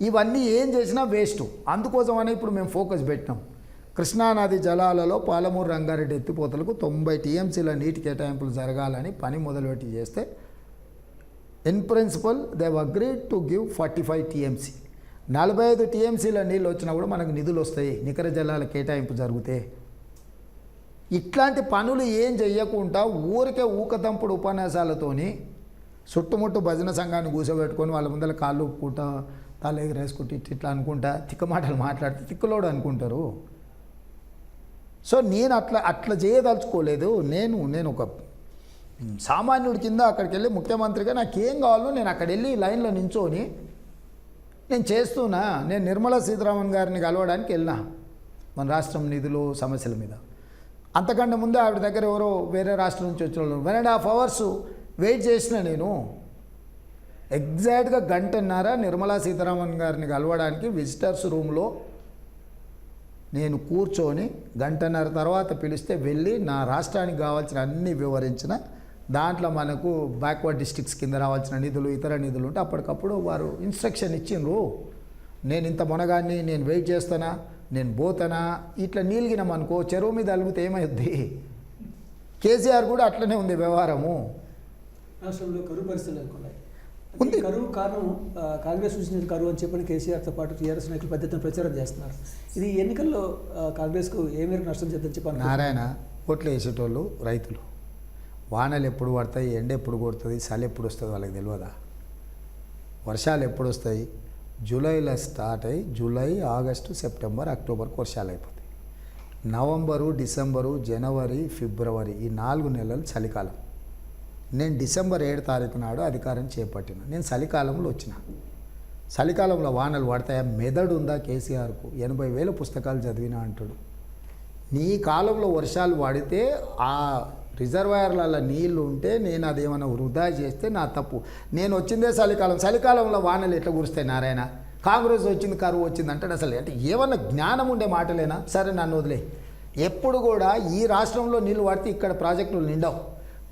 ఇవన్నీ ఏం చేసినా వేస్ట్. అందుకోసమని ఇప్పుడు మేము ఫోకస్ పెట్టినాం. కృష్ణానది జలాలలో పాలమూరు రంగారెడ్డి ఎత్తిపోతలకు 90 TMCల నీటి కేటాయింపులు జరగాలని పని మొదలుపెట్టి చేస్తే in principle they agreed to give 45 TMC. 45 TMCల నీళ్ళు వచ్చినా కూడా మనకు నిధులు వస్తాయి నికర జలాల కేటాయింపు జరిగితే. ఇట్లాంటి పనులు ఏం చెయ్యకుండా ఊరికే ఊకదంపుడు ఉపన్యాసాలతోని చుట్టుముట్టు భజన సంఘాన్ని కూర్చోబెట్టుకొని వాళ్ళ ముందర కాళ్ళు ఒప్పుకుంటా తల ఎగరేసుకుంటూ ఇట్లా అనుకుంటా తిక్క మాటలు మాట్లాడితే తిక్కలోడు అనుకుంటారు. సో నేను అట్లా చేయదలుచుకోలేదు. నేను ఒక సామాన్యుడి కింద అక్కడికి వెళ్ళి ముఖ్యమంత్రిగా నాకేం కావాలో నేను అక్కడ వెళ్ళి లైన్లో నించోని నేను చేస్తున్నా. నేను నిర్మలా సీతారామన్ గారిని కలవడానికి వెళ్ళినా మన రాష్ట్రం నిధులు సమస్యల మీద. అంతకంటే ముందే ఆవిడ దగ్గర ఎవరో వేరే రాష్ట్రం నుంచి వచ్చిన వాళ్ళు 1.5 hours వెయిట్ చేసిన. నేను ఎగ్జాక్ట్గా 1.5 గంట నిర్మలా సీతారామన్ గారిని కలవడానికి విజిటర్స్ రూమ్లో నేను కూర్చొని 1.5 గంట తర్వాత పిలిస్తే వెళ్ళి నా రాష్ట్రానికి కావాల్సిన అన్ని వివరించిన. దాంట్లో మనకు బ్యాక్వర్డ్ డిస్ట్రిక్ట్స్ కింద రావాల్సిన నిధులు ఇతర నిధులు ఉంటే అప్పటికప్పుడు వారు ఇన్స్ట్రక్షన్ ఇచ్చిండ్రు. నేను ఇంత మునగాన్ని నేను వెయిట్ చేస్తానా, నేను పోతానా, ఇట్లా నీలిగినామనుకో చెరువు మీద అలుగుతే ఏమైద్ది. కేసీఆర్ కూడా అట్లనే ఉంది వ్యవహారము. రాష్ట్రంలో కరువు పరిస్థితులు అనుకున్నాయి ఉంది. కరువు కారణం కాంగ్రెస్ సూచించిన కరువు అని చెప్పని కేసీఆర్తో పాటు టీఆర్ఎస్ నాయకులు పెద్ద ఎత్తున ప్రచారం చేస్తున్నారు. ఇది ఎన్నికల్లో కాంగ్రెస్కు ఏ మేరకు నష్టం చేద్దని చెప్పాను. నారాయణ ఓట్లు వేసేటోళ్ళు రైతులు. వానలు ఎప్పుడు పడతాయి, ఎండ ఎప్పుడు కొడుతుంది, చలి ఎప్పుడు వస్తుంది వాళ్ళకి తెలియదా? వర్షాలు ఎప్పుడు వస్తాయి? జూలైలో స్టార్ట్ అయ్యి జూలై, ఆగస్టు, సెప్టెంబర్, అక్టోబర్కి వర్షాలు అయిపోతాయి. నవంబరు, డిసెంబరు, జనవరి, ఫిబ్రవరి ఈ 4 నెలలు చలికాలం. నేను డిసెంబర్ 7 తారీఖు నాడు అధికారం చేపట్టిన. నేను చలికాలంలో వచ్చిన. చలికాలంలో వానలు పడతాయా? మెదడు ఉందా కేసీఆర్కు? 80,000 పుస్తకాలు చదివినా అంటాడు. నీ కాలంలో వర్షాలు పడితే ఆ రిజర్వాయర్లలో నీళ్లు ఉంటే నేను అదేమైనా వృధా చేస్తే నా తప్పు. నేను వచ్చిందే చలికాలం. చలికాలంలో వానలు ఎట్లా కురుస్తాయి నారాయణ? కాంగ్రెస్ వచ్చింది, కరువు వచ్చింది అంటే అసలు అంటే ఏమన్నా జ్ఞానం ఉండే మాటలేనా? సరే నన్ను వదిలే. ఎప్పుడు కూడా ఈ రాష్ట్రంలో నీళ్ళు పడితే ఇక్కడ ప్రాజెక్టులు నిండవు.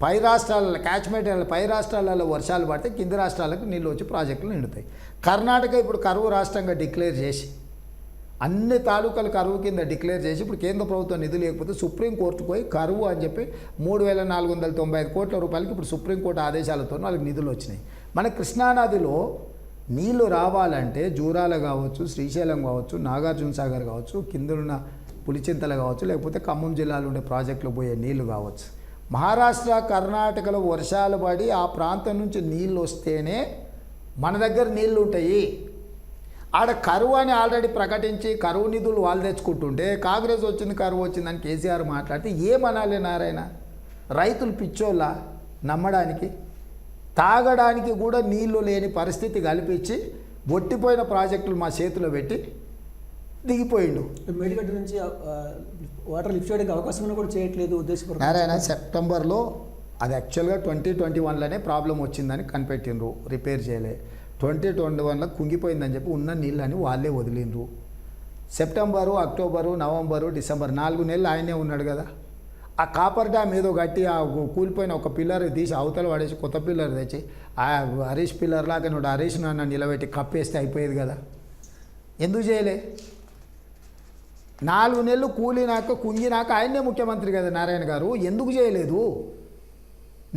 పై రాష్ట్రాలలో క్యాచ్మెంట్ పై రాష్ట్రాలలో వర్షాలు పడితే కింది రాష్ట్రాలకు నీళ్ళు వచ్చి ప్రాజెక్టులు నిండుతాయి. కర్ణాటక ఇప్పుడు కరువు రాష్ట్రంగా డిక్లేర్ చేసి అన్ని తాలూకాలు కరువు కింద డిక్లేర్ చేసి ఇప్పుడు కేంద్ర ప్రభుత్వం నిధులు లేకపోతే సుప్రీంకోర్టుకు పోయి కరువు అని చెప్పి 3,495 కోట్ల రూపాయలకి ఇప్పుడు సుప్రీంకోర్టు ఆదేశాలతో వాళ్ళకి నిధులు వచ్చినాయి. మన కృష్ణానదిలో నీళ్లు రావాలంటే జూరాల కావచ్చు, శ్రీశైలం కావచ్చు, నాగార్జున సాగర్ కావచ్చు, కిందన్న పులిచింతల కావచ్చు, లేకపోతే ఖమ్మం జిల్లాలో ఉండే ప్రాజెక్టులు పోయే నీళ్లు కావచ్చు. మహారాష్ట్ర, కర్ణాటకలో వర్షాలు పడి ఆ ప్రాంతం నుంచి నీళ్ళు వస్తేనే మన దగ్గర నీళ్లు ఉంటాయి. ఆడ కరువు అని ఆల్రెడీ ప్రకటించి కరువు నిధులు వాళ్ళు తెచ్చుకుంటుంటే కాంగ్రెస్ వచ్చింది, కరువు వచ్చిందని కేసీఆర్ మాట్లాడితే ఏమనాలి నారాయణ? రైతులు పిచ్చోళ్ళ నమ్మడానికి? తాగడానికి కూడా నీళ్లు లేని పరిస్థితి కల్పించి ఒట్టిపోయిన ప్రాజెక్టులు మా చేతిలో పెట్టి దిగిపోయిండు. మేడిగడ్డ నుంచి వాటర్ లిఫ్ట్ చేయడానికి అవకాశం ఉన్నా కూడా చేయట్లేదు ఉద్దేశపూర్వకంగా. నారాయణ సెప్టెంబర్లో అది యాక్చువల్గా 2021లోనే ప్రాబ్లం వచ్చిందని కనిపెట్టిండ్రు, రిపేర్ చేయలే. 2021లో కుంగిపోయిందని చెప్పి ఉన్న నీళ్ళని వాళ్ళే వదిలిండ్రు. సెప్టెంబరు, అక్టోబరు, నవంబరు, డిసెంబర్ 4 నెలలు ఆయనే ఉన్నాడు కదా. ఆ కాపర్ డ్యామ్ ఏదో కట్టి ఆ కూలిపోయిన ఒక పిల్లర్ తీసి అవతల పడేసి కొత్త పిల్లర్ తెచ్చి ఆ హరీష్ పిల్లర్ లాగా నువ్వు హరీష్ నాన్న నిలబెట్టి కప్పేస్తే అయిపోయేది కదా. ఎందుకు చేయలే? 4 నెలలు కూలినాక కుంగినాక ఆయనే ముఖ్యమంత్రి కదా నారాయణ గారు. ఎందుకు చేయలేదు?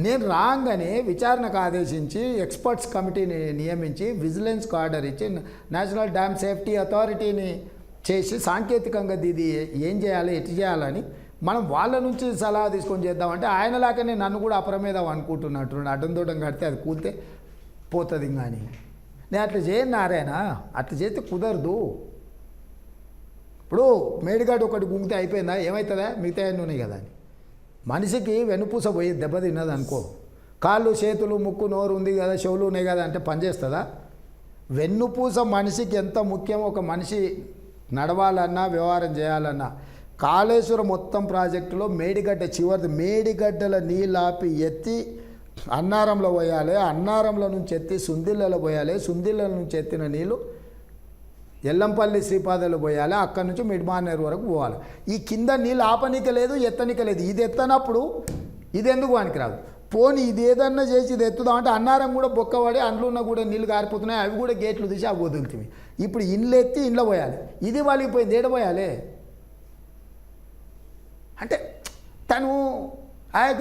నేను రాగానే విచారణకు ఆదేశించి ఎక్స్పర్ట్స్ కమిటీని నియమించి విజిలెన్స్కి ఆర్డర్ ఇచ్చి నేషనల్ డ్యామ్ సేఫ్టీ అథారిటీని చేసి సాంకేతికంగా ఇది ఏం చేయాలి, ఎటు చేయాలని మనం వాళ్ళ నుంచి సలహా తీసుకొని చేద్దామంటే ఆయనలాగానే నన్ను కూడా అపరమేదాం అనుకుంటున్నట్టు. అడ్డం దూడం కడితే అది కూలితే పోతుంది కానీ నేను అట్లా చేయను నారాయణ. అట్లా చేస్తే కుదరదు. ఇప్పుడు మేడిగడ్డ ఒకటి గుంగితే అయిపోయిందా? ఏమవుతుందా? మిగతా అన్నీ ఉన్నాయి కదా అని. మనిషికి వెన్నుపూస పోయి దెబ్బ తిన్నది అనుకో, కాళ్ళు, చేతులు, ముక్కు, నోరు ఉంది కదా, చెవులు ఉన్నాయి కదా అంటే పనిచేస్తుందా? వెన్నుపూస మనిషికి ఎంత ముఖ్యమో, ఒక మనిషి నడవాలన్నా వ్యవహారం చేయాలన్నా. కాళేశ్వరం మొత్తం ప్రాజెక్టులో మేడిగడ్డ చివరిది, మేడిగడ్డల నీళ్ళు ఆపి ఎత్తి అన్నారంలో పోయాలి, అన్నారంలో నుంచి ఎత్తి సుందిళ్ళలో పోయాలి, సుందిళ్ళ నుంచి ఎత్తిన నీళ్ళు ఎల్లంపల్లి శ్రీపాదలు పోయాలి, అక్కడి నుంచి మిడ్మానేరు వరకు పోవాలి. ఈ కింద నీళ్ళు ఆపనిక లేదు, ఎత్తనిక లేదు. ఇది ఎత్తనప్పుడు ఇది ఎందుకు పనికిరాదు? పోనీ ఇది ఏదన్నా చేసి ఇది ఎత్తుదామంటే అన్నారం కూడా బొక్కబడి అందులో ఉన్న కూడా నీళ్ళు కారిపోతున్నాయి, అవి కూడా గేట్లు తీసి అవి వదులుతుంది. ఇప్పుడు ఇండ్లు ఎత్తి ఇంట్లో పోయాలి, ఇది వలిగిపోయింది, ఏడ పోయాలి అంటే తను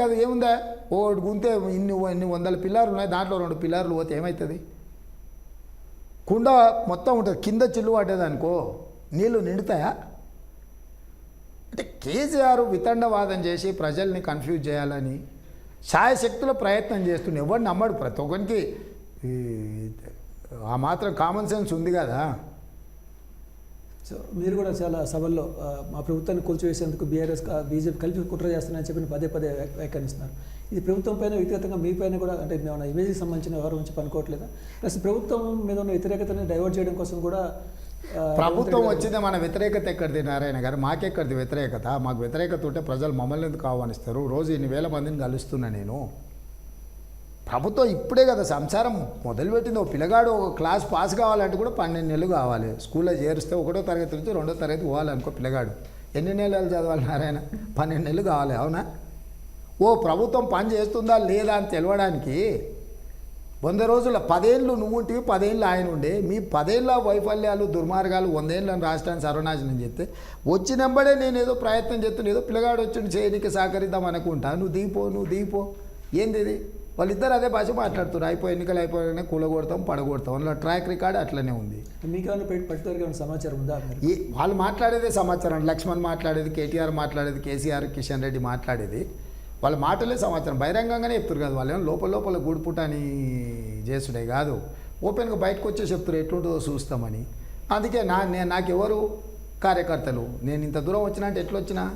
కదా ఏముందా? ఒకటి గుంతే ఇన్ని 100 పిల్లర్లు ఉన్నాయి, దాంట్లో 2 పిల్లర్లు పోతే ఏమవుతుంది? కుండ మొత్తం ఉంటుంది, కింద చిల్లు పడ్డదనుకో నీళ్ళు నిండుతాయా? అంటే కేసీఆర్ వితండవాదం చేసి ప్రజల్ని కన్ఫ్యూజ్ చేయాలని శాయశక్తుల ప్రయత్నం చేస్తుండే. ఎవరు నమ్మడు, ప్రతి ఒక్కరికి ఆ మాత్రం కామన్ సెన్స్ ఉంది కదా. సో మీరు కూడా చాలా సభల్లో మా ప్రభుత్వాన్ని కూల్చివేసేందుకు బీజేపీ కలిపి కుట్ర చేస్తున్నారని చెప్పి పదే వ్యాఖ్యానిస్తున్నారు. ఇది ప్రభుత్వం పైన వ్యక్తిగతంగా మీ పైన కూడా అంటే మేము ఇమేజ్కి సంబంధించిన వ్యవహారం నుంచి పనుకోవట్లేదా? ప్లస్ ప్రభుత్వం మీద ఉన్న వ్యతిరేకతని డైవర్ట్ చేయడం కోసం కూడా ప్రభుత్వం వచ్చిందే మన వ్యతిరేకత ఎక్కడిది నారాయణ గారు? మాకెక్కడిది వ్యతిరేకత? మాకు వ్యతిరేకత ఉంటే ప్రజలు మమ్మల్ని ఎందుకు ఆహ్వానిస్తారు? రోజు ఇన్ని వేల మందిని కలుస్తున్నా నేను. ప్రభుత్వం ఇప్పుడే కదా సంసారం మొదలుపెట్టింది. ఒక పిల్లగాడు ఒక క్లాస్ పాస్ కావాలంటే కూడా 12 నెలలు కావాలి. స్కూల్లో చేరిస్తే 1వ తరగతి నుంచి 2వ తరగతి పోవాలనుకో పిల్లగాడు. ఎన్ని నెలలు చదవాలి నారాయణ? 12 నెలలు కావాలి. అవునా? ఓ ప్రభుత్వం పని చేస్తుందా లేదా అని తెలవడానికి 100 రోజుల 10 ఏళ్ళు నువ్వు ఉంటివి, 10 ఏళ్ళు ఆయన ఉండే. మీ 10 ఏళ్ళ వైఫల్యాలు దుర్మార్గాలు 100 ఏళ్ళని రాష్ట్రాన్ని సర్వనాశనం చేస్తే వచ్చినప్పుడే నేను ఏదో ప్రయత్నం చేస్తున్నా, ఏదో పిల్లగాడు వచ్చి చేయడానికి సహకరిద్దాం అనుకుంటా. నువ్వు దిగిపో ఏంది ఇది? వాళ్ళిద్దరు అదే భాష మాట్లాడుతున్నారు. ఎన్నికలు అయిపోయినా కూలగొడతాం పడగొడతాం, అందులో ట్రాక్ రికార్డ్ అట్లనే ఉంది. మీకేమైనా పర్టికులర్గా సమాచారం ఉందా? వాళ్ళు మాట్లాడేదే సమాచారం. లక్ష్మణ్ మాట్లాడేది, కేటీఆర్ మాట్లాడేది, కేసీఆర్ కిషన్ రెడ్డి మాట్లాడేది, వాళ్ళ మాటలే సమాచారం. బహిరంగంగానే చెప్తారు కదా, వాళ్ళు లోపల గూడుపుట అని చేసుడే కాదు, ఓపెన్గా బయటకు వచ్చే చెప్తారు ఎట్లుంటుందో చూస్తామని. అందుకే నాకెవరు కార్యకర్తలు, నేను ఇంత దూరం వచ్చినా అంటే ఎట్లొచ్చినా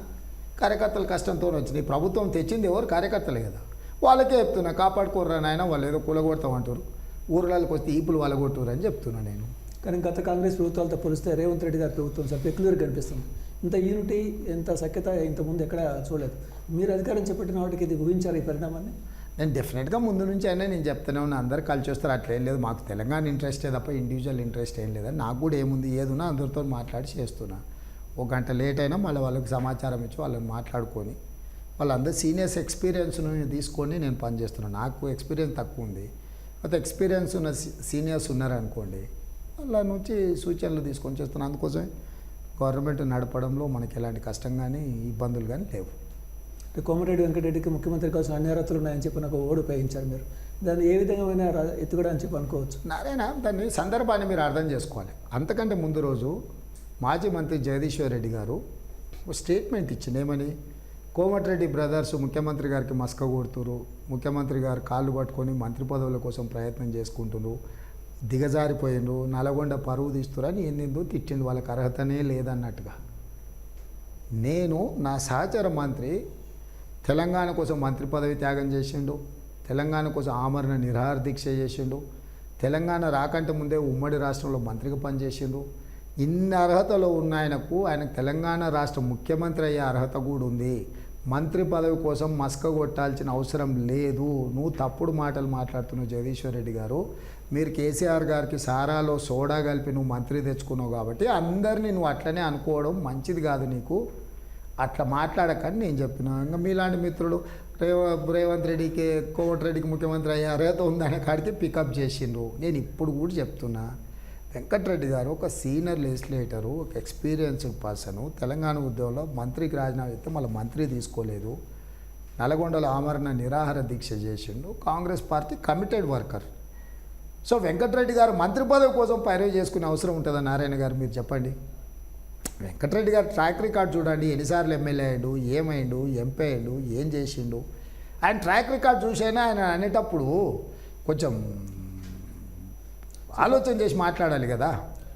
కార్యకర్తల కష్టంతో వచ్చినాయి. ప్రభుత్వం తెచ్చింది ఎవరు? కార్యకర్తలే కదా. వాళ్ళకే చెప్తున్నా, కాపాడుకోర్రా నాయన, వాళ్ళు ఏదో కూలగొడతామంటారు, ఊర్లకి వస్తే ఈపులు వాళ్ళగొట్టురు అని చెప్తున్నా నేను. కానీ గత కాంగ్రెస్ ప్రభుత్వాలతో పోలిస్తే రేవంత్ రెడ్డి గారి ప్రభుత్వం చాలా పెక్యులర్గా కనిపిస్తుంది. ఇంత యూనిటీ, ఇంత సఖ్యత ఇంతకుముందు ఎక్కడ చూడలేదు. మీరు అధికారం చేపట్టిన వాటికి ఇది ఊహించారు ఈ పరిణామాన్ని? నేను డెఫినెట్గా ముందు నుంచి అయినా నేను చెప్తూనే ఉన్నా, అందరు కలిసి వస్తారు అట్లేం లేదు. మాకు తెలంగాణ ఇంట్రెస్టే తప్ప ఇండివిజువల్ ఇంట్రెస్ట్ ఏం లేదని. నాకు కూడా ఏముంది, ఏదున్నా అందరితో మాట్లాడి చేస్తున్నా. 1 గంట లేట్ అయినా మళ్ళీ వాళ్ళకి సమాచారం ఇచ్చి వాళ్ళని మాట్లాడుకొని, వాళ్ళందరూ సీనియర్స్ ఎక్స్పీరియన్స్ను తీసుకొని నేను పనిచేస్తున్నాను. నాకు ఎక్స్పీరియన్స్ తక్కువ ఉంది, అయితే ఎక్స్పీరియన్స్ ఉన్న సీనియర్స్ ఉన్నారనుకోండి, వాళ్ళ నుంచి సూచనలు తీసుకొని చేస్తున్నాను. అందుకోసమే గవర్నమెంట్ నడపడంలో మనకి ఎలాంటి కష్టం కానీ ఇబ్బందులు కానీ లేవు. కోమటిరెడ్డి వెంకటరెడ్డికి ముఖ్యమంత్రి కావాల్సిన అన్ని అర్హతలు ఉన్నాయని చెప్పి నాకు ఓడి ఉపయోగించారు. మీరు దాన్ని ఏ విధంగా ఎత్తుగడ అని చెప్పి అనుకోవచ్చు? నారాయణ, దాన్ని సందర్భాన్ని మీరు అర్థం చేసుకోవాలి. అంతకంటే ముందు రోజు మాజీ మంత్రి జగదీశ్వర్ రెడ్డి గారు ఒక స్టేట్మెంట్ ఇచ్చింది. ఏమని? కోమటిరెడ్డి బ్రదర్స్ ముఖ్యమంత్రి గారికి మస్క కొడుతురు, ముఖ్యమంత్రి గారు కాళ్ళు పట్టుకొని మంత్రి పదవుల కోసం ప్రయత్నం చేసుకుంటున్నారు, దిగజారిపోయిండ్రు, నల్గొండ పరువు తీస్తురని ఏందో తిట్టిండు. వాళ్ళకి అర్హతనే లేదన్నట్టుగా. నేను నా సహచర మంత్రి తెలంగాణ కోసం మంత్రి పదవి త్యాగం చేసిండు, తెలంగాణ కోసం ఆమరణ నిరాహార దీక్ష చేసిండు, తెలంగాణ రాకంటే ముందే ఉమ్మడి రాష్ట్రంలో మంత్రిగా పనిచేసిండు. ఇన్ని అర్హతలు ఉన్న ఆయనకు తెలంగాణ రాష్ట్ర ముఖ్యమంత్రి అయ్యే అర్హత కూడా ఉంది. మంత్రి పదవి కోసం మస్క కొట్టాల్సిన అవసరం లేదు. నువ్వు తప్పుడు మాటలు మాట్లాడుతున్నావు జగదీశ్వర్ రెడ్డి గారు. మీరు కేసీఆర్ గారికి సారాలో సోడా కలిపి నువ్వు మంత్రి తెచ్చుకున్నావు కాబట్టి అందరినీ నువ్వు అట్లనే అనుకోవడం మంచిది కాదు. నీకు అట్లా మాట్లాడకని నేను చెప్పిన. ఇంకా మీలాంటి మిత్రులు రేవంత్ రెడ్డికి, కోమటిరెడ్డికి ముఖ్యమంత్రి అయ్యే అర్హత ఉందనే కాడికి పికప్ చేసిండ్రు. నేను ఇప్పుడు కూడా చెప్తున్నా, వెంకటరెడ్డి గారు ఒక సీనియర్ లెజిస్లేటరు, ఒక ఎక్స్పీరియన్స్డ్ పర్సను. తెలంగాణ ఉద్యమంలో మంత్రికి రాజీనామా చేస్తే మళ్ళీ మంత్రి తీసుకోలేదు, నల్గొండలో ఆమరణ నిరాహార దీక్ష చేసిండు. Congress party committed worker. So Venkatareddy గారు మంత్రి పదవి కోసం పైరవి చేసుకునే అవసరం ఉంటుందా నారాయణ గారు? మీరు చెప్పండి. వెంకటరెడ్డి గారు ట్రాక్ రికార్డ్ చూడండి, ఎన్నిసార్లు ఎమ్మెల్యే అయ్యాడు, ఏమైండు, ఎంపీ అయ్యాడు, ఏం చేసిండు. ఆయన ట్రాక్ రికార్డ్ చూసైనా ఆయన అనేటప్పుడు కొంచెం ఆలోచన చేసి మాట్లాడాలి కదా.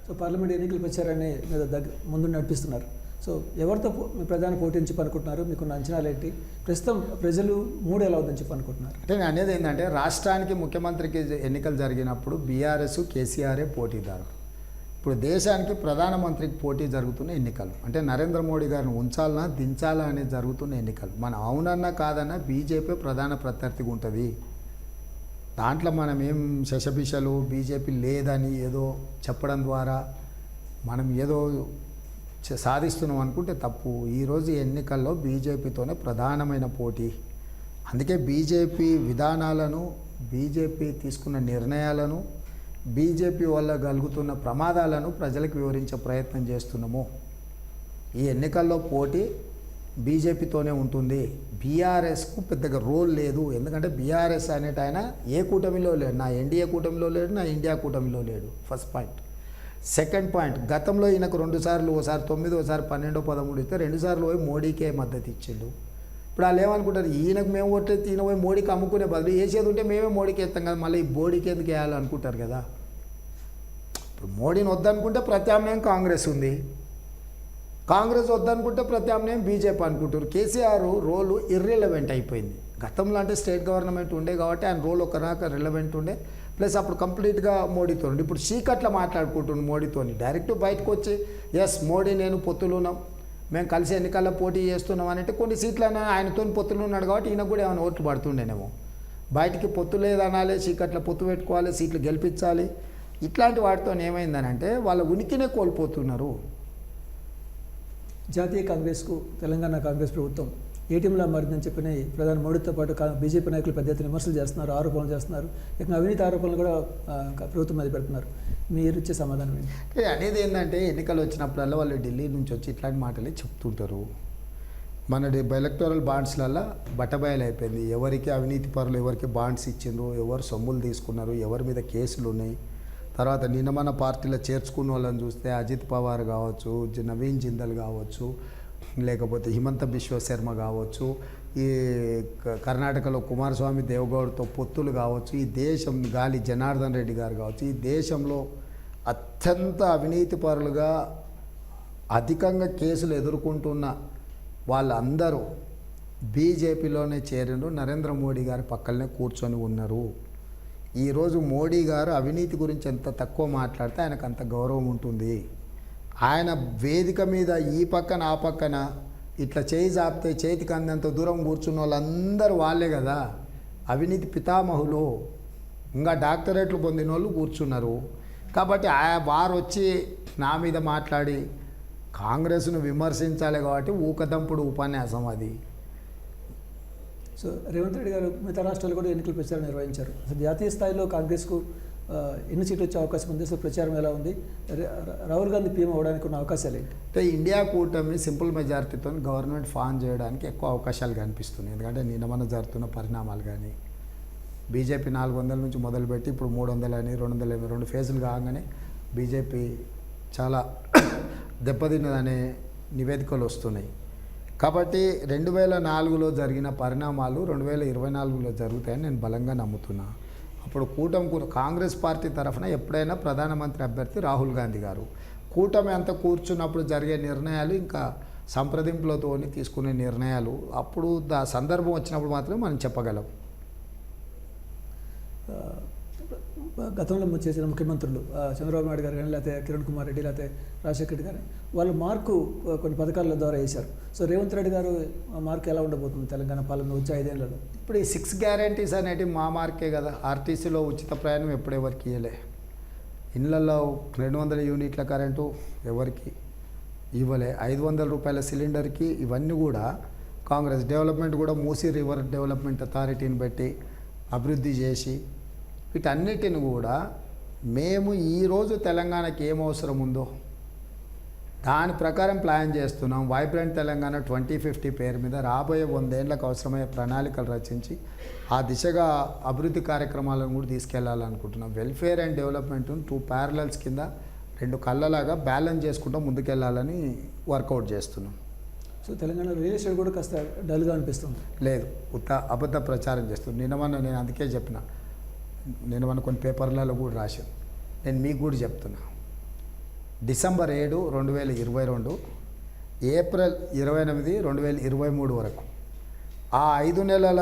సో పార్లమెంట్ ఎన్నికల ప్రచారాన్ని మీద ముందు నడిపిస్తున్నారు. సో ఎవరితో ప్రధాన పోటీ అని చెప్పి అనుకుంటున్నారు? మీకున్న అంచనాలు ఏంటి? ప్రస్తుతం ప్రజలు మూడు ఎలా ఉందని చెప్పి అనుకుంటున్నారు? అంటే నేను అనేది ఏంటంటే, రాష్ట్రానికి ముఖ్యమంత్రికి ఎన్నికలు జరిగినప్పుడు బీఆర్ఎస్ కేసీఆరే పోటీదారు. ఇప్పుడు దేశానికి ప్రధానమంత్రికి పోటీ జరుగుతున్న ఎన్నికలు. అంటే నరేంద్ర మోడీ గారిని ఉంచాలన్నా దించాలా అనేది జరుగుతున్న ఎన్నికలు. మన అవునన్నా కాదన్నా బీజేపీ ప్రధాన ప్రత్యర్థిగా ఉంటుంది. దాంట్లో మనం ఏం శశభిషలు బీజేపీ లేదని ఏదో చెప్పడం ద్వారా మనం ఏదో సాధిస్తున్నాం అనుకుంటే తప్పు. ఈరోజు ఎన్నికల్లో బీజేపీతోనే ప్రధానమైన పోటీ. అందుకే బీజేపీ విధానాలను, బీజేపీ తీసుకున్న నిర్ణయాలను, బీజేపీ వల్ల కలుగుతున్న ప్రమాదాలను ప్రజలకు వివరించే ప్రయత్నం చేస్తున్నాము. ఈ ఎన్నికల్లో పోటీ బీజేపీతోనే ఉంటుంది. బీఆర్ఎస్కు పెద్దగా రోల్ లేదు. ఎందుకంటే బీఆర్ఎస్ అనేట ఆయన ఏ కూటమిలో లేడు. నా ఎన్డీఏ కూటమిలో లేడు, నా ఇండియా కూటమిలో లేడు. First point. సెకండ్ పాయింట్, గతంలో ఈయనకు 2 సార్లు, ఓసారి 9, ఓసారి 12, 13 ఇస్తే 2 సార్లు పోయి మోడీకే మద్దతు ఇచ్చిండు. ఇప్పుడు వాళ్ళు ఏమనుకుంటారు, ఈయనకు మేము ఓట్లేదు, ఈయన పోయి మోడీకి అమ్ముకునే బదులు వేసేది ఉంటే మేమే మోడీకి వేస్తాం కదా, మళ్ళీ ఈ మోడీకి ఎందుకు వేయాలనుకుంటారు కదా. ఇప్పుడు మోడీని వద్దనుకుంటే ప్రత్యామ్నాయం కాంగ్రెస్ ఉంది, కాంగ్రెస్ వద్దనుకుంటే ప్రత్యామ్నాయం బీజేపీ అనుకుంటారు. కేసీఆర్ రోలు ఇర్రిలవెంట్ అయిపోయింది. గతంలో అంటే స్టేట్ గవర్నమెంట్ ఉండే కాబట్టి ఆయన రోల్ ఒక రకంగా రిలవెంట్ ఉండే, ప్లస్ అప్పుడు కంప్లీట్గా మోడీతో ఉండి. ఇప్పుడు చీకట్లా మాట్లాడుకుంటుండు మోడీతో. డైరెక్ట్ బయటకు వచ్చి ఎస్ మోడీ నేను పొత్తులున్నాం, మేము కలిసి ఎన్నికల్లో పోటీ చేస్తున్నాం అంటే కొన్ని సీట్లైనా ఆయనతో పొత్తులు ఉన్నాడు కాబట్టి ఈయనకు కూడా ఏమైనా ఓట్లు పడుతుండేనేమో. బయటికి పొత్తు లేదనాలి, చీకట్ల పొత్తు పెట్టుకోవాలి, సీట్లు గెలిపించాలి, ఇట్లాంటి వాటితో ఏమైందనంటే వాళ్ళ ఉనికినే కోల్పోతున్నారు. జాతీయ కాంగ్రెస్కు తెలంగాణ కాంగ్రెస్ ప్రభుత్వం ఏటీఎంలా మారిందని చెప్పిన ప్రధాని మోడీతో పాటు బీజేపీ నాయకులు పెద్ద ఎత్తున విమర్శలు చేస్తున్నారు, ఆరోపణలు చేస్తున్నారు. ఇక అవినీతి ఆరోపణలు కూడా ప్రభుత్వం మీద పెడుతున్నారు. మీరు ఇచ్చే సమాధానం ఏంటి? అనేది ఏంటంటే ఎన్నికలు వచ్చినప్పుడల్లా వాళ్ళు ఢిల్లీ నుంచి వచ్చి ఇట్లాంటి మాటలే చెప్తుంటారు. మన ఎలక్టోరల్ బాండ్స్లలో బట్టబయలు అయిపోయింది. ఎవరికి అవినీతి పరులు ఎవరికి బాండ్స్ ఇచ్చిండ్రు, ఎవరు సొమ్ములు తీసుకున్నారు, ఎవరి మీద కేసులు ఉన్నాయి. తర్వాత నిన్న మన పార్టీలో చేర్చుకున్న వాళ్ళని చూస్తే అజిత్ పవార్ కావచ్చు, నవీన్ జిందల్ కావచ్చు, లేకపోతే హిమంత బిశ్వ శర్మ కావచ్చు, ఈ కర్ణాటకలో కుమారస్వామి దేవగౌడ్తో పొత్తులు కావచ్చు, ఈ దేశం గాలి జనార్దన్ రెడ్డి గారు కావచ్చు, ఈ దేశంలో అత్యంత అవినీతి పరులుగా అధికంగా కేసులు ఎదుర్కొంటున్న వాళ్ళందరూ బీజేపీలోనే చేరిండ్రు, నరేంద్ర మోడీ గారి పక్కనే కూర్చొని ఉన్నారు. ఈరోజు మోడీ గారు అవినీతి గురించి ఎంత తక్కువ మాట్లాడితే ఆయనకు అంత గౌరవం ఉంటుంది. ఆయన వేదిక మీద ఈ పక్కన ఆ పక్కన ఇట్లా చేయి చాపితే చేతికి అందంత దూరం కూర్చున్న వాళ్ళందరూ వాళ్ళే కదా అవినీతి పితామహులు. ఇంకా డాక్టరేట్లు పొందిన వాళ్ళు కూర్చున్నారు. కాబట్టి వారు వచ్చి నా మీద మాట్లాడి కాంగ్రెస్ను విమర్శించాలి కాబట్టి ఊకదంపుడు ఉపన్యాసం అది. సో రేవంత్ రెడ్డి గారు మిగతా రాష్ట్రాలు కూడా ఎన్నికల ప్రచారం నిర్వహించారు. అసలు జాతీయ స్థాయిలో కాంగ్రెస్కు ఎన్ని సీట్లు వచ్చే అవకాశం ఉంది? అసలు ప్రచారం ఎలా ఉంది? రాహుల్ గాంధీ పీఎం అవడానికి ఉన్న అవకాశాలు ఏంటి? అంటే ఇండియా కూటమి సింపుల్ మెజారిటీతో గవర్నమెంట్ ఫామ్ చేయడానికి ఎక్కువ అవకాశాలు కనిపిస్తున్నాయి. ఎందుకంటే నిన్న మన జరుగుతున్న పరిణామాలు కానీ బీజేపీ 400 నుంచి మొదలుపెట్టి ఇప్పుడు 300 అని 222 ఫేజులు కాగానే బీజేపీ చాలా దెబ్బతిన్నదనే నివేదికలు వస్తున్నాయి. కాబట్టి 2004లో జరిగిన పరిణామాలు 2024లో జరుగుతాయని నేను బలంగా నమ్ముతున్నా. అప్పుడు కాంగ్రెస్ పార్టీ తరఫున ఎప్పుడైనా ప్రధానమంత్రి అభ్యర్థి రాహుల్ గాంధీ గారు. కూటమి అంతా కూర్చున్నప్పుడు జరిగే నిర్ణయాలు ఇంకా సంప్రదింపులతో తీసుకునే నిర్ణయాలు అప్పుడు సందర్భం వచ్చినప్పుడు మాత్రమే మనం చెప్పగలం. గతంలో చేసిన ముఖ్యమంత్రులు చంద్రబాబు నాయుడు గారు కానీ, లేకపోతే కిరణ్ కుమార్ రెడ్డి, లేకపోతే రాజశేఖర్ రెడ్డి గారు, వాళ్ళు మార్కు కొన్ని పథకాల ద్వారా వేశారు. సో రేవంత్ రెడ్డి గారు మార్కు ఎలా ఉండబోతుంది తెలంగాణ పాలన వచ్చే 5 ఏళ్లలో? ఇప్పుడు ఈ 6 గ్యారంటీస్ అనేటివి మా మార్కే కదా. ఆర్టీసీలో ఉచిత ప్రయాణం ఎప్పుడు ఎవరికి ఇవ్వలే. ఇళ్లలో 200 యూనిట్ల కరెంటు ఎవరికి ఇవ్వలే. 500 రూపాయల సిలిండర్కి ఇవన్నీ కూడా కాంగ్రెస్ డెవలప్మెంట్ కూడా మూసీ రివర్ డెవలప్మెంట్ అథారిటీని పెట్టి అభివృద్ధి చేసి వీటన్నిటిని కూడా మేము ఈరోజు తెలంగాణకి ఏం అవసరం ఉందో దాని ప్రకారం ప్లాన్ చేస్తున్నాం. వైబ్రెంట్ తెలంగాణ 2050 పేరు మీద రాబోయే 100 ఏళ్లకు అవసరమయ్యే ప్రణాళికలు రచించి ఆ దిశగా అభివృద్ధి కార్యక్రమాలను కూడా తీసుకెళ్లాలనుకుంటున్నాం. వెల్ఫేర్ అండ్ డెవలప్మెంట్ 2 ప్యారలల్స్ కింద 2 కళ్ళలాగా బ్యాలెన్స్ చేసుకుంటూ ముందుకెళ్లాలని వర్కౌట్ చేస్తున్నాం. సో తెలంగాణ రియల్ ఎస్టేట్ కూడా కాస్త డల్గా అనిపిస్తుంది. లేదు, అబద్ధ ప్రచారం చేస్తుంది. నేను అందుకే చెప్పిన, నేను కొన్ని పేపర్లలో కూడా రాశాను. నేను మీకు కూడా చెప్తున్నా, డిసెంబర్ 7, 2022, ఏప్రిల్ 28, 2023 వరకు ఆ 5 నెలల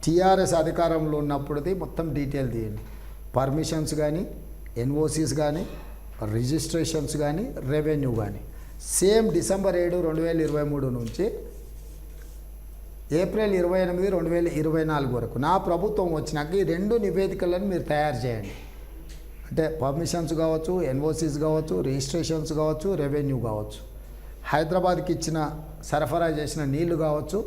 టీఆర్ఎస్ అధికారంలో ఉన్నప్పుడుది మొత్తం డీటెయిల్ తీయండి. పర్మిషన్స్ కానీ, ఎన్ఓసీస్ కానీ, రిజిస్ట్రేషన్స్ కానీ, రెవెన్యూ కానీ సేమ్ డిసెంబర్ 7, 2023 నుంచి ఏప్రిల్ 28, 2024 వరకు నా ప్రభుత్వం వచ్చినాక ఈ 2 నివేదికలను మీరు తయారు చేయండి. అంటే పర్మిషన్స్ కావచ్చు, ఎన్ఓసీస్ కావచ్చు, రిజిస్ట్రేషన్స్ కావచ్చు, రెవెన్యూ కావచ్చు, హైదరాబాద్కి ఇచ్చిన సరఫరా చేసిన నీళ్లు కావచ్చు,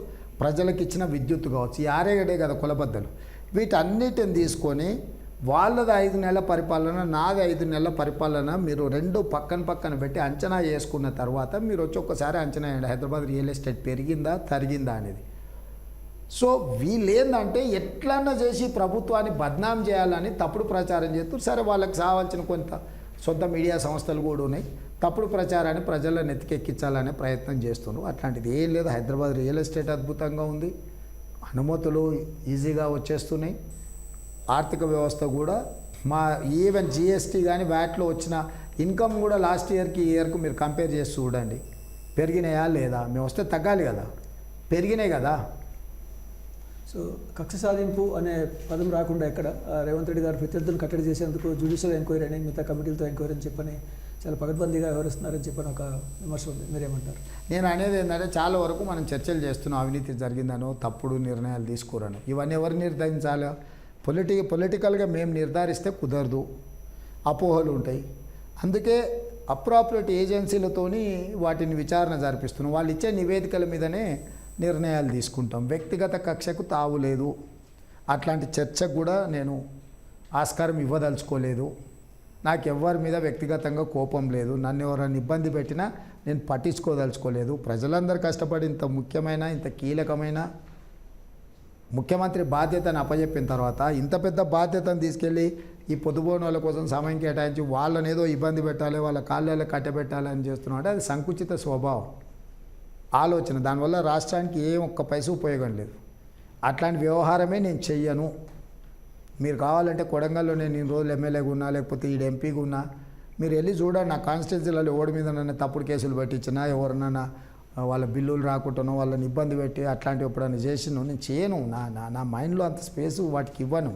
ప్రజలకు ఇచ్చిన విద్యుత్ కావచ్చు, ఈ 6 కదా కులబద్దలు. వీటన్నిటిని తీసుకొని వాళ్ళది 5 నెలల పరిపాలన, నాది 5 నెలల పరిపాలన మీరు 2 పక్కన పెట్టి అంచనా చేసుకున్న తర్వాత మీరు వచ్చి ఒక్కసారి అంచనా వేయండి, హైదరాబాద్ రియల్ ఎస్టేట్ పెరిగిందా తరిగిందా అనేది. సో వీళ్ళు ఏంటంటే ఎట్లన్నా చేసి ప్రభుత్వాన్ని బద్నాం చేయాలని తప్పుడు ప్రచారం చేస్తారు. సరే, వాళ్ళకి కావాల్సిన కొంత సొంత మీడియా సంస్థలు కూడా ఉన్నాయి, తప్పుడు ప్రచారాన్ని ప్రజల్లో నెత్తికెక్కించాలనే ప్రయత్నం చేస్తున్నారు. అట్లాంటిది ఏం లేదు. హైదరాబాద్ రియల్ ఎస్టేట్ అద్భుతంగా ఉంది, అనుమతులు ఈజీగా వచ్చేస్తున్నాయి, ఆర్థిక వ్యవస్థ కూడా ఈవెన్ జిఎస్టీ కానీ వ్యాట్లో వచ్చిన ఇన్కమ్ కూడా లాస్ట్ ఇయర్కి ఈ ఇయర్కు మీరు కంపేర్ చేసి చూడండి, పెరిగినాయా లేదా? మేము వస్తే తగ్గాలి కదా, పెరిగినాయి కదా. సో కక్ష సాధింపు అనే పదం రాకుండా ఎక్కడ రేవంత్ రెడ్డి గారు ప్రత్యర్థులను కట్టడి చేసేందుకు జ్యుడిషియల్ ఎంక్వైరీ అని, మిగతా కమిటీలతో ఎంక్వైరీ అని చెప్పని చాలా పకడ్బందీగా వ్యవహరిస్తున్నారని చెప్పని ఒక విమర్శ ఉంది. మీరేమంటారు? నేను అనేది ఏంటంటే చాలా వరకు మనం చర్చలు చేస్తున్నాం, అవినీతి జరిగిందనో తప్పుడు నిర్ణయాలు తీసుకోరను. ఇవన్నీ ఎవరు నిర్ధారించాలి? పొలిటికల్గా మేము నిర్ధారిస్తే కుదరదు, అపోహలు ఉంటాయి. అందుకే అప్రాపరేట్ ఏజెన్సీలతోని వాటిని విచారణ జరిపిస్తున్నాం. వాళ్ళు ఇచ్చే నివేదికల మీదనే నిర్ణయాలు తీసుకుంటాం. వ్యక్తిగత కక్షకు తావు లేదు. అట్లాంటి చర్చకు కూడా నేను ఆస్కారం ఇవ్వదలుచుకోలేదు. నాకు ఎవరి మీద వ్యక్తిగతంగా కోపం లేదు. నన్ను ఎవరైనా ఇబ్బంది పెట్టినా నేను పట్టించుకోదలుచుకోలేదు. ప్రజలందరూ కష్టపడి ఇంత ముఖ్యమైన ఇంత కీలకమైన ముఖ్యమంత్రి బాధ్యతను అప్పచెప్పిన తర్వాత ఇంత పెద్ద బాధ్యతను తీసుకెళ్ళి ఈ పొద్దుపోని వాళ్ళ కోసం సమయం కేటాయించి వాళ్ళని ఏదో ఇబ్బంది పెట్టాలి, వాళ్ళ కాళ్ళలో కట్టబెట్టాలి అని చేస్తున్నాం అంటే అది సంకుచిత స్వభావం ఆలోచన. దానివల్ల రాష్ట్రానికి ఏ ఒక్క పైసా ఉపయోగం లేదు. అట్లాంటి వ్యవహారమే నేను చెయ్యను. మీరు కావాలంటే కొడంగల్లో నేను ఇన్ని రోజులు ఎమ్మెల్యేగా ఉన్నా, లేకపోతే ఈడ ఎంపీగా ఉన్నా, మీరు వెళ్ళి చూడండి. నా కాన్స్టిట్యున్సీలలో ఎవరి మీద నన్ను తప్పుడు కేసులు పెట్టించినా, ఎవరినైనా వాళ్ళ బిల్లులు రాకుండానో వాళ్ళని ఇబ్బంది పెట్టి అట్లాంటివి ఎప్పుడైనా చేసినో నేను చేయను. నా మైండ్లో అంత స్పేస్ వాటికి ఇవ్వను.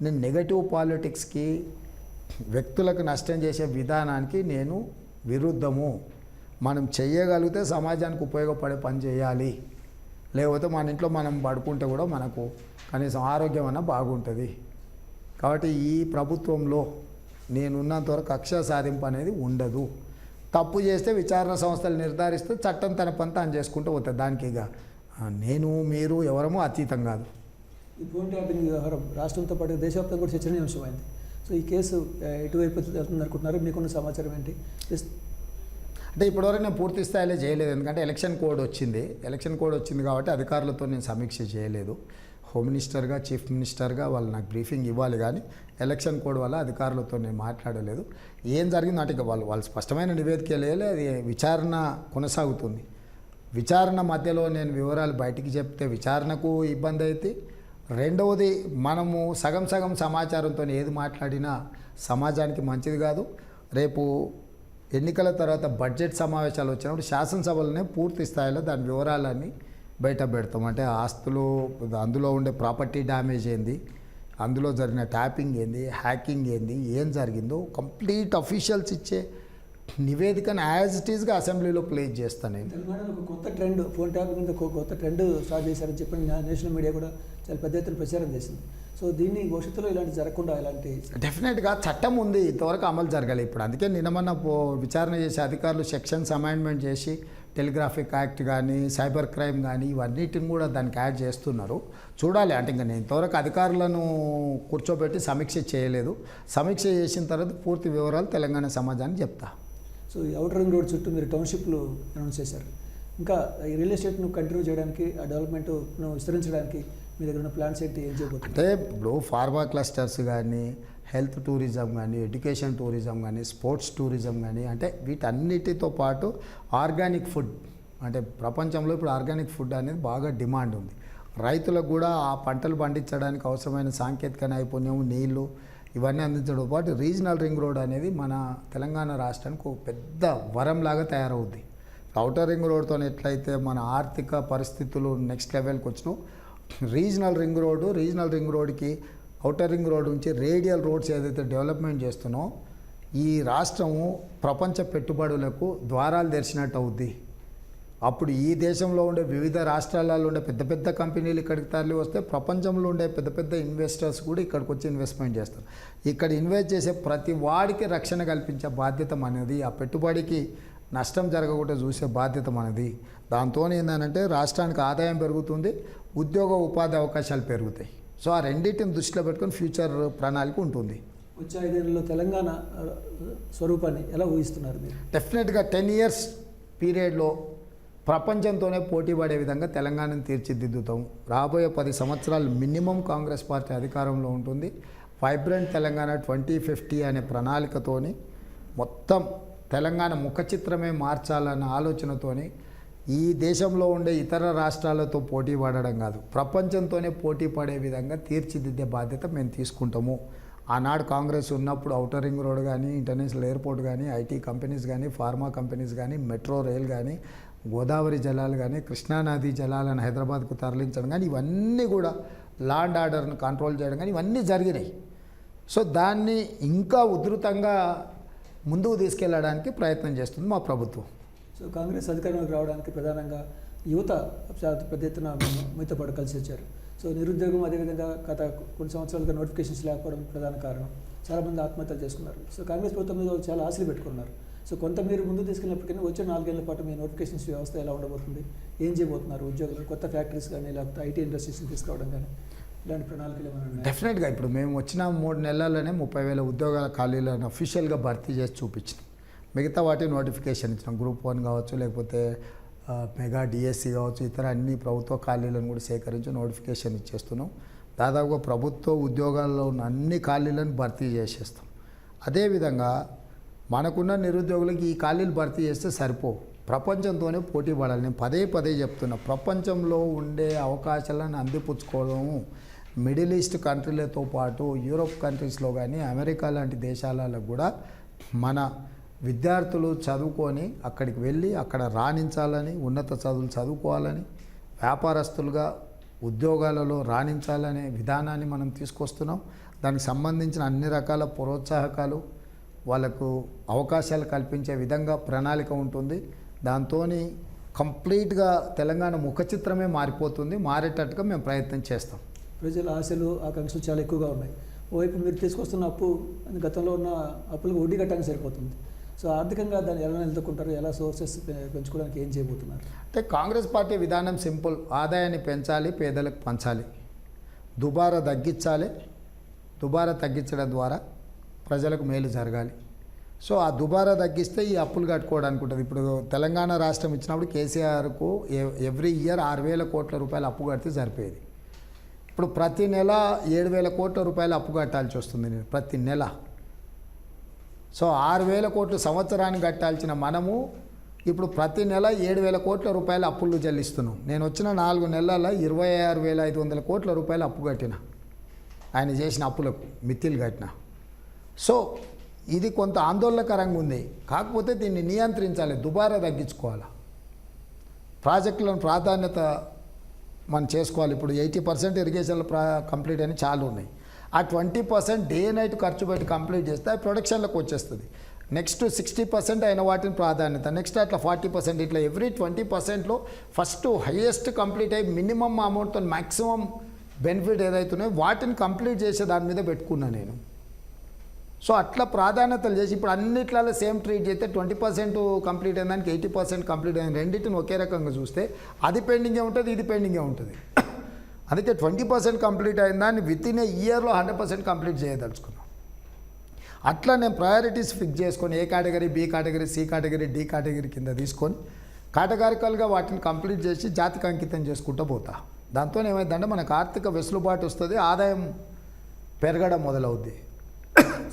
నేను నెగటివ్ పాలిటిక్స్కి, వ్యక్తులకు నష్టం చేసే విధానానికి నేను విరుద్ధము. మనం చేయగలిగితే సమాజానికి ఉపయోగపడే పని చేయాలి. లేకపోతే మన ఇంట్లో మనం పడుకుంటే కూడా మనకు కనీసం ఆరోగ్యం అన్న బాగుంటుంది. కాబట్టి ఈ ప్రభుత్వంలో నేనున్నంత వరకు కక్ష సాధింపు అనేది ఉండదు. తప్పు చేస్తే విచారణ సంస్థలు నిర్ధారిస్తే చట్టం తన పని తాను చేసుకుంటూ పోతుంది. దానికి ఇక నేను మీరు ఎవరమో అతీతం కాదు. ఈ ఫోన్ ట్యాపింగ్ వ్యవహారం రాష్ట్రంతో పాటు దేశవ్యాప్తంగా కూడా చర్చనీయాంశమైంది. సో ఈ కేసు ఎటువైపు వెళ్తుంది అనుకుంటున్నారు? మీకున్న సమాచారం ఏంటి? అంటే ఇప్పటివరకు నేను పూర్తి స్థాయిలో చేయలేదు. ఎందుకంటే ఎలక్షన్ కోడ్ వచ్చింది కాబట్టి అధికారులతో నేను సమీక్ష చేయలేదు. హోమ్ మినిస్టర్గా, చీఫ్ మినిస్టర్గా వాళ్ళు నాకు బ్రీఫింగ్ ఇవ్వాలి, కానీ ఎలక్షన్ కోడ్ వల్ల అధికారులతో నేను మాట్లాడలేదు. ఏం జరిగిందో అంటే వాళ్ళు స్పష్టమైన నివేదిక వేయాలి. అది విచారణ కొనసాగుతుంది. విచారణ మధ్యలో నేను వివరాలు బయటికి చెప్తే విచారణకు ఇబ్బంది అయితే, రెండవది మనము సగం సమాచారంతో ఏది మాట్లాడినా సమాజానికి మంచిది కాదు. రేపు ఎన్నికల తర్వాత బడ్జెట్ సమావేశాలు వచ్చినప్పుడు శాసనసభలోనే పూర్తి స్థాయిలో దాని వివరాలన్నీ బయట పెడతాం. అంటే ఆస్తులు, అందులో ఉండే ప్రాపర్టీ డ్యామేజ్ ఏంది, అందులో జరిగిన ట్యాపింగ్ ఏంది, హ్యాకింగ్ ఏంది, ఏం జరిగిందో కంప్లీట్ అఫీషియల్స్ ఇచ్చే నివేదికను యాజ్ ఇట్ ఈస్గా అసెంబ్లీలో ప్లేస్ చేస్తాను. నేను తెలంగాణలో ఒక కొత్త ట్రెండ్, ఫోన్ ట్యాపింగ్ మీద కొత్త ట్రెండ్ స్టార్ట్ చేశారని చెప్పి నేషనల్ మీడియా కూడా చాలా పెద్ద ఎత్తున ప్రచారం చేసింది. సో దీన్ని భవిష్యత్తులో ఇలాంటి జరగకుండా ఇలాంటి డెఫినెట్గా చట్టం ఉంది, ఇంతవరకు అమలు జరగాలి. ఇప్పుడు అందుకే నిన్నమన్న విచారణ చేసే అధికారులు సెక్షన్స్ అమెండ్మెంట్ చేసి టెలిగ్రాఫిక్ యాక్ట్ కానీ, సైబర్ క్రైమ్ కానీ ఇవన్నిటిని కూడా దానికి యాడ్ చేస్తున్నారు. చూడాలి. అంటే ఇంకా నేను ఇంతవరకు అధికారులను కూర్చోబెట్టి సమీక్ష చేయలేదు. సమీక్ష చేసిన తర్వాత పూర్తి వివరాలు తెలంగాణ సమాజానికి చెప్తా. సో ఈ ఔటర్ రింగ్ రోడ్ చుట్టూ మీరు టౌన్షిప్లు అనౌన్స్ చేశారు. ఇంకా ఈ రియల్ ఎస్టేట్ను కంటిన్యూ చేయడానికి, ఆ డెవలప్మెంట్ను విస్తరించడానికి మీ దగ్గర ఉన్న ప్లాన్స్ ఏంటి, ఏం చేయబోతుంది? అంటే ఇప్పుడు ఫార్మా క్లస్టర్స్ కానీ, హెల్త్ టూరిజం కానీ, ఎడ్యుకేషన్ టూరిజం కానీ, స్పోర్ట్స్ టూరిజం కానీ, అంటే వీటన్నిటితో పాటు ఆర్గానిక్ ఫుడ్, అంటే ప్రపంచంలో ఇప్పుడు ఆర్గానిక్ ఫుడ్ అనేది బాగా డిమాండ్ ఉంది. రైతులకు కూడా ఆ పంటలు పండించడానికి అవసరమైన సాంకేతిక నైపుణ్యం, నీళ్లు ఇవన్నీ అందించడంతో పాటు రీజనల్ రింగ్ రోడ్ అనేది మన తెలంగాణ రాష్ట్రానికి ఒక పెద్ద వరంలాగా తయారవుద్ది. ఔటర్ రింగ్ రోడ్తో ఎట్లయితే మన ఆర్థిక పరిస్థితులు నెక్స్ట్ లెవెల్కి వచ్చినావు, రీజనల్ రింగ్ రోడ్కి ఔటర్ రింగ్ రోడ్ నుంచి రేడియల్ రోడ్స్ ఏదైతే డెవలప్మెంట్ చేస్తున్నామో ఈ రాష్ట్రము ప్రపంచ పెట్టుబడులకు ద్వారాలు తెరిచినట్టు అవుద్ది. అప్పుడు ఈ దేశంలో ఉండే వివిధ రాష్ట్రాలలో ఉండే పెద్ద పెద్ద కంపెనీలు ఇక్కడికి తరలి వస్తే ప్రపంచంలో ఉండే పెద్ద పెద్ద ఇన్వెస్టర్స్ కూడా ఇక్కడికి వచ్చి ఇన్వెస్ట్మెంట్ చేస్తారు. ఇక్కడ ఇన్వెస్ట్ చేసే ప్రతి వాడికి రక్షణ కల్పించే బాధ్యత మనది. ఆ పెట్టుబడికి నష్టం జరగకుండా చూసే బాధ్యత మనది. దాంతో ఏంటంటే రాష్ట్రానికి ఆదాయం పెరుగుతుంది, ఉద్యోగ ఉపాధి అవకాశాలు పెరుగుతాయి. సో ఆ రెండింటిని దృష్టిలో పెట్టుకొని ఫ్యూచర్ ప్రణాళిక ఉంటుంది. వచ్చే 5 ఏళ్ళలో తెలంగాణ స్వరూపాన్ని ఎలా ఊహిస్తున్నారు మీరు? డెఫినెట్గా 10 years పీరియడ్లో ప్రపంచంతోనే పోటీ పడే విధంగా తెలంగాణను తీర్చిదిద్దుతాం. రాబోయే 10 సంవత్సరాలు మినిమం కాంగ్రెస్ పార్టీ అధికారంలో ఉంటుంది. వైబ్రెంట్ తెలంగాణ 2050 అనే ప్రణాళికతోని మొత్తం తెలంగాణ ముఖ చిత్రమే మార్చాలన్న ఆలోచనతోని ఈ దేశంలో ఉండే ఇతర రాష్ట్రాలతో పోటీ పడడం కాదు, ప్రపంచంతోనే పోటీ పడే విధంగా తీర్చిదిద్దే బాధ్యత మేము తీసుకుంటాము. ఆనాడు కాంగ్రెస్ ఉన్నప్పుడు ఔటర్ రింగ్ రోడ్ కానీ, ఇంటర్నేషనల్ ఎయిర్పోర్ట్ కానీ, ఐటీ కంపెనీస్ కానీ, ఫార్మా కంపెనీస్ కానీ, మెట్రో రైల్ కానీ, గోదావరి జలాలు కానీ, కృష్ణానది జలాలను హైదరాబాద్కు తరలించడం కానీ, ఇవన్నీ కూడా లా అండ్ ఆర్డర్ను కంట్రోల్ చేయడం కానీ ఇవన్నీ జరిగినాయి. సో దాన్ని ఇంకా ఉధృతంగా ముందుకు తీసుకెళ్ళడానికి ప్రయత్నం చేస్తుంది మా ప్రభుత్వం. సో కాంగ్రెస్ అధికారంలోకి రావడానికి ప్రధానంగా యువత పెద్ద ఎత్తున మీతో పాటు కలిసి వచ్చారు. సో నిరుద్యోగం, అదేవిధంగా గత కొన్ని సంవత్సరాలుగా నోటిఫికేషన్స్ లేకపోవడం ప్రధాన కారణం. చాలామంది ఆత్మహత్యలు చేసుకున్నారు. సో కాంగ్రెస్ ప్రభుత్వం మీద చాలా ఆశలు పెట్టుకున్నారు. సో కొంత మీరు ముందు తీసుకెళ్ళినప్పటికీ వచ్చే 4 ఏళ్ల పాటు మీ నోటిఫికేషన్స్ వ్యవస్థ ఎలా ఉండబోతుంది, ఏం చేయబోతున్నారు, ఉద్యోగులు కొత్త ఫ్యాక్టరీస్ కానీ లేకపోతే ఐటీ ఇండస్ట్రీస్ని తీసుకురావడం కానీ ఇలాంటి ప్రణాళికలు ఏమైనా ఉన్నాయా? డెఫినెట్గా ఇప్పుడు మేము వచ్చిన 3 నెలల్లోనే 30,000 ఉద్యోగాల ఖాళీలను అఫీషియల్గా భర్తీ చేసి చూపించినాం. మిగతా వాటి నోటిఫికేషన్ ఇచ్చినాం. గ్రూప్ 1 కావచ్చు, లేకపోతే మెగా డిఎస్సి కావచ్చు, ఇతర అన్ని ప్రభుత్వ ఖాళీలను కూడా సేకరించి నోటిఫికేషన్ ఇచ్చేస్తున్నాం. దాదాపుగా ప్రభుత్వ ఉద్యోగాల్లో ఉన్న అన్ని ఖాళీలను భర్తీ చేసేస్తాం. అదేవిధంగా మనకున్న నిరుద్యోగులకి ఈ ఖాళీలు భర్తీ చేస్తే సరిపోవు, ప్రపంచంతోనే పోటీ పడాలి. నేను పదే చెప్తున్నా, ప్రపంచంలో ఉండే అవకాశాలను అందిపుచ్చుకోవడం మిడిల్ ఈస్ట్ కంట్రీలతో పాటు యూరోప్ కంట్రీస్లో కానీ అమెరికా లాంటి దేశాలలో కూడా మన విద్యార్థులు చదువుకొని అక్కడికి వెళ్ళి అక్కడ రాణించాలని, ఉన్నత చదువులు చదువుకోవాలని, వ్యాపారస్తులుగా ఉద్యోగాలలో రాణించాలనే విధానాన్ని మనం తీసుకొస్తున్నాం. దానికి సంబంధించిన అన్ని రకాల ప్రోత్సాహకాలు, వాళ్ళకు అవకాశాలు కల్పించే విధంగా ప్రణాళిక ఉంటుంది. దాంతో కంప్లీట్గా తెలంగాణ ముఖ చిత్రమే మారిపోతుంది. మారేటట్టుగా మేము ప్రయత్నం చేస్తాం. ప్రజల ఆశలు ఆకాంక్షలు చాలా ఎక్కువగా ఉన్నాయి. ఓవైపు మీరు తీసుకొస్తున్న అప్పు గతంలో ఉన్న అప్పులకు వడ్డీ కట్టడానికి సరిపోతుంది. సో ఆర్థికంగా దాన్ని ఎలా నిలదొక్కుంటారు, ఎలా సోర్సెస్ పెంచుకోవడానికి ఏం చేయబోతున్నారు? అంటే కాంగ్రెస్ పార్టీ విధానం సింపుల్. ఆదాయాన్ని పెంచాలి, పేదలకు పంచాలి, దుబారా తగ్గించాలి. దుబారా తగ్గించడం ద్వారా ప్రజలకు మేలు జరగాలి. సో ఆ దుబారా తగ్గిస్తే ఈ అప్పులు కట్టుకోవడానికి ఉంటుంది. ఇప్పుడు తెలంగాణ రాష్ట్రం ఇచ్చినప్పుడు కేసీఆర్కు ఎవ్రీ ఇయర్ 6,000 కోట్ల రూపాయలు అప్పు కడితే సరిపోయేది. ఇప్పుడు ప్రతి నెల 7,000 కోట్ల రూపాయలు అప్పు కట్టాల్సి వస్తుంది నేను ప్రతి నెల. సో 6,000 కోట్లు సంవత్సరానికి కట్టాల్సిన మనము ఇప్పుడు ప్రతి నెల 7,000 కోట్ల రూపాయలు అప్పులు చెల్లిస్తున్నాం. నేను వచ్చిన 4 నెలల 26,500 కోట్ల రూపాయలు అప్పు కట్టిన, ఆయన చేసిన అప్పులకు మిత్తిలు కట్టిన. సో ఇది కొంత ఆందోళనకరంగా ఉంది. కాకపోతే దీన్ని నియంత్రించాలి, దుబారా తగ్గించుకోవాలి, ప్రాజెక్టులను ప్రాధాన్యత మనం చేసుకోవాలి. ఇప్పుడు 80% ఇరిగేషన్లో కంప్లీట్ అని చాలా ఉన్నాయి. ఆ 20% డే నైట్ ఖర్చు పెట్టి కంప్లీట్ చేస్తే ఆ ప్రొడక్షన్లోకి వచ్చేస్తుంది. నెక్స్ట్ 60% అయిన వాటిని ప్రాధాన్యత, నెక్స్ట్ అట్లా 40%, ఇట్లా ఎవ్రీ 20%లో ఫస్ట్ హైయెస్ట్ కంప్లీట్ అయ్యి మినిమం అమౌంట్తో మ్యాక్సిమం బెనిఫిట్ ఏదైతున్నాయో వాటిని కంప్లీట్ చేసే దాని మీద పెట్టుకున్నా నేను. సో అట్లా ప్రాధాన్యతలు చేసి ఇప్పుడు అన్నిట్లలో సేమ్ ట్రీట్ చేస్తే 20% కంప్లీట్ అయిన దానికి 80% కంప్లీట్ అయిన రెండింటిని ఒకే రకంగా చూస్తే అది పెండింగే ఉంటుంది, ఇది పెండింగే ఉంటుంది. అందుకే 20% కంప్లీట్ అయిన దాన్ని విత్ ఇన్ ఏ ఇయర్లో 100% కంప్లీట్ చేయదలుచుకున్నాం. అట్లా నేను ప్రయారిటీస్ ఫిక్స్ చేసుకొని A category, B category, C category, D category కింద తీసుకొని కేటగారికల్గా వాటిని కంప్లీట్ చేసి జాతికి అంకితం చేసుకుంటూ పోతా. దాంతో ఏమైందంటే మనకు ఆర్థిక వెసులుబాటు వస్తుంది, ఆదాయం పెరగడం మొదలవుద్ది.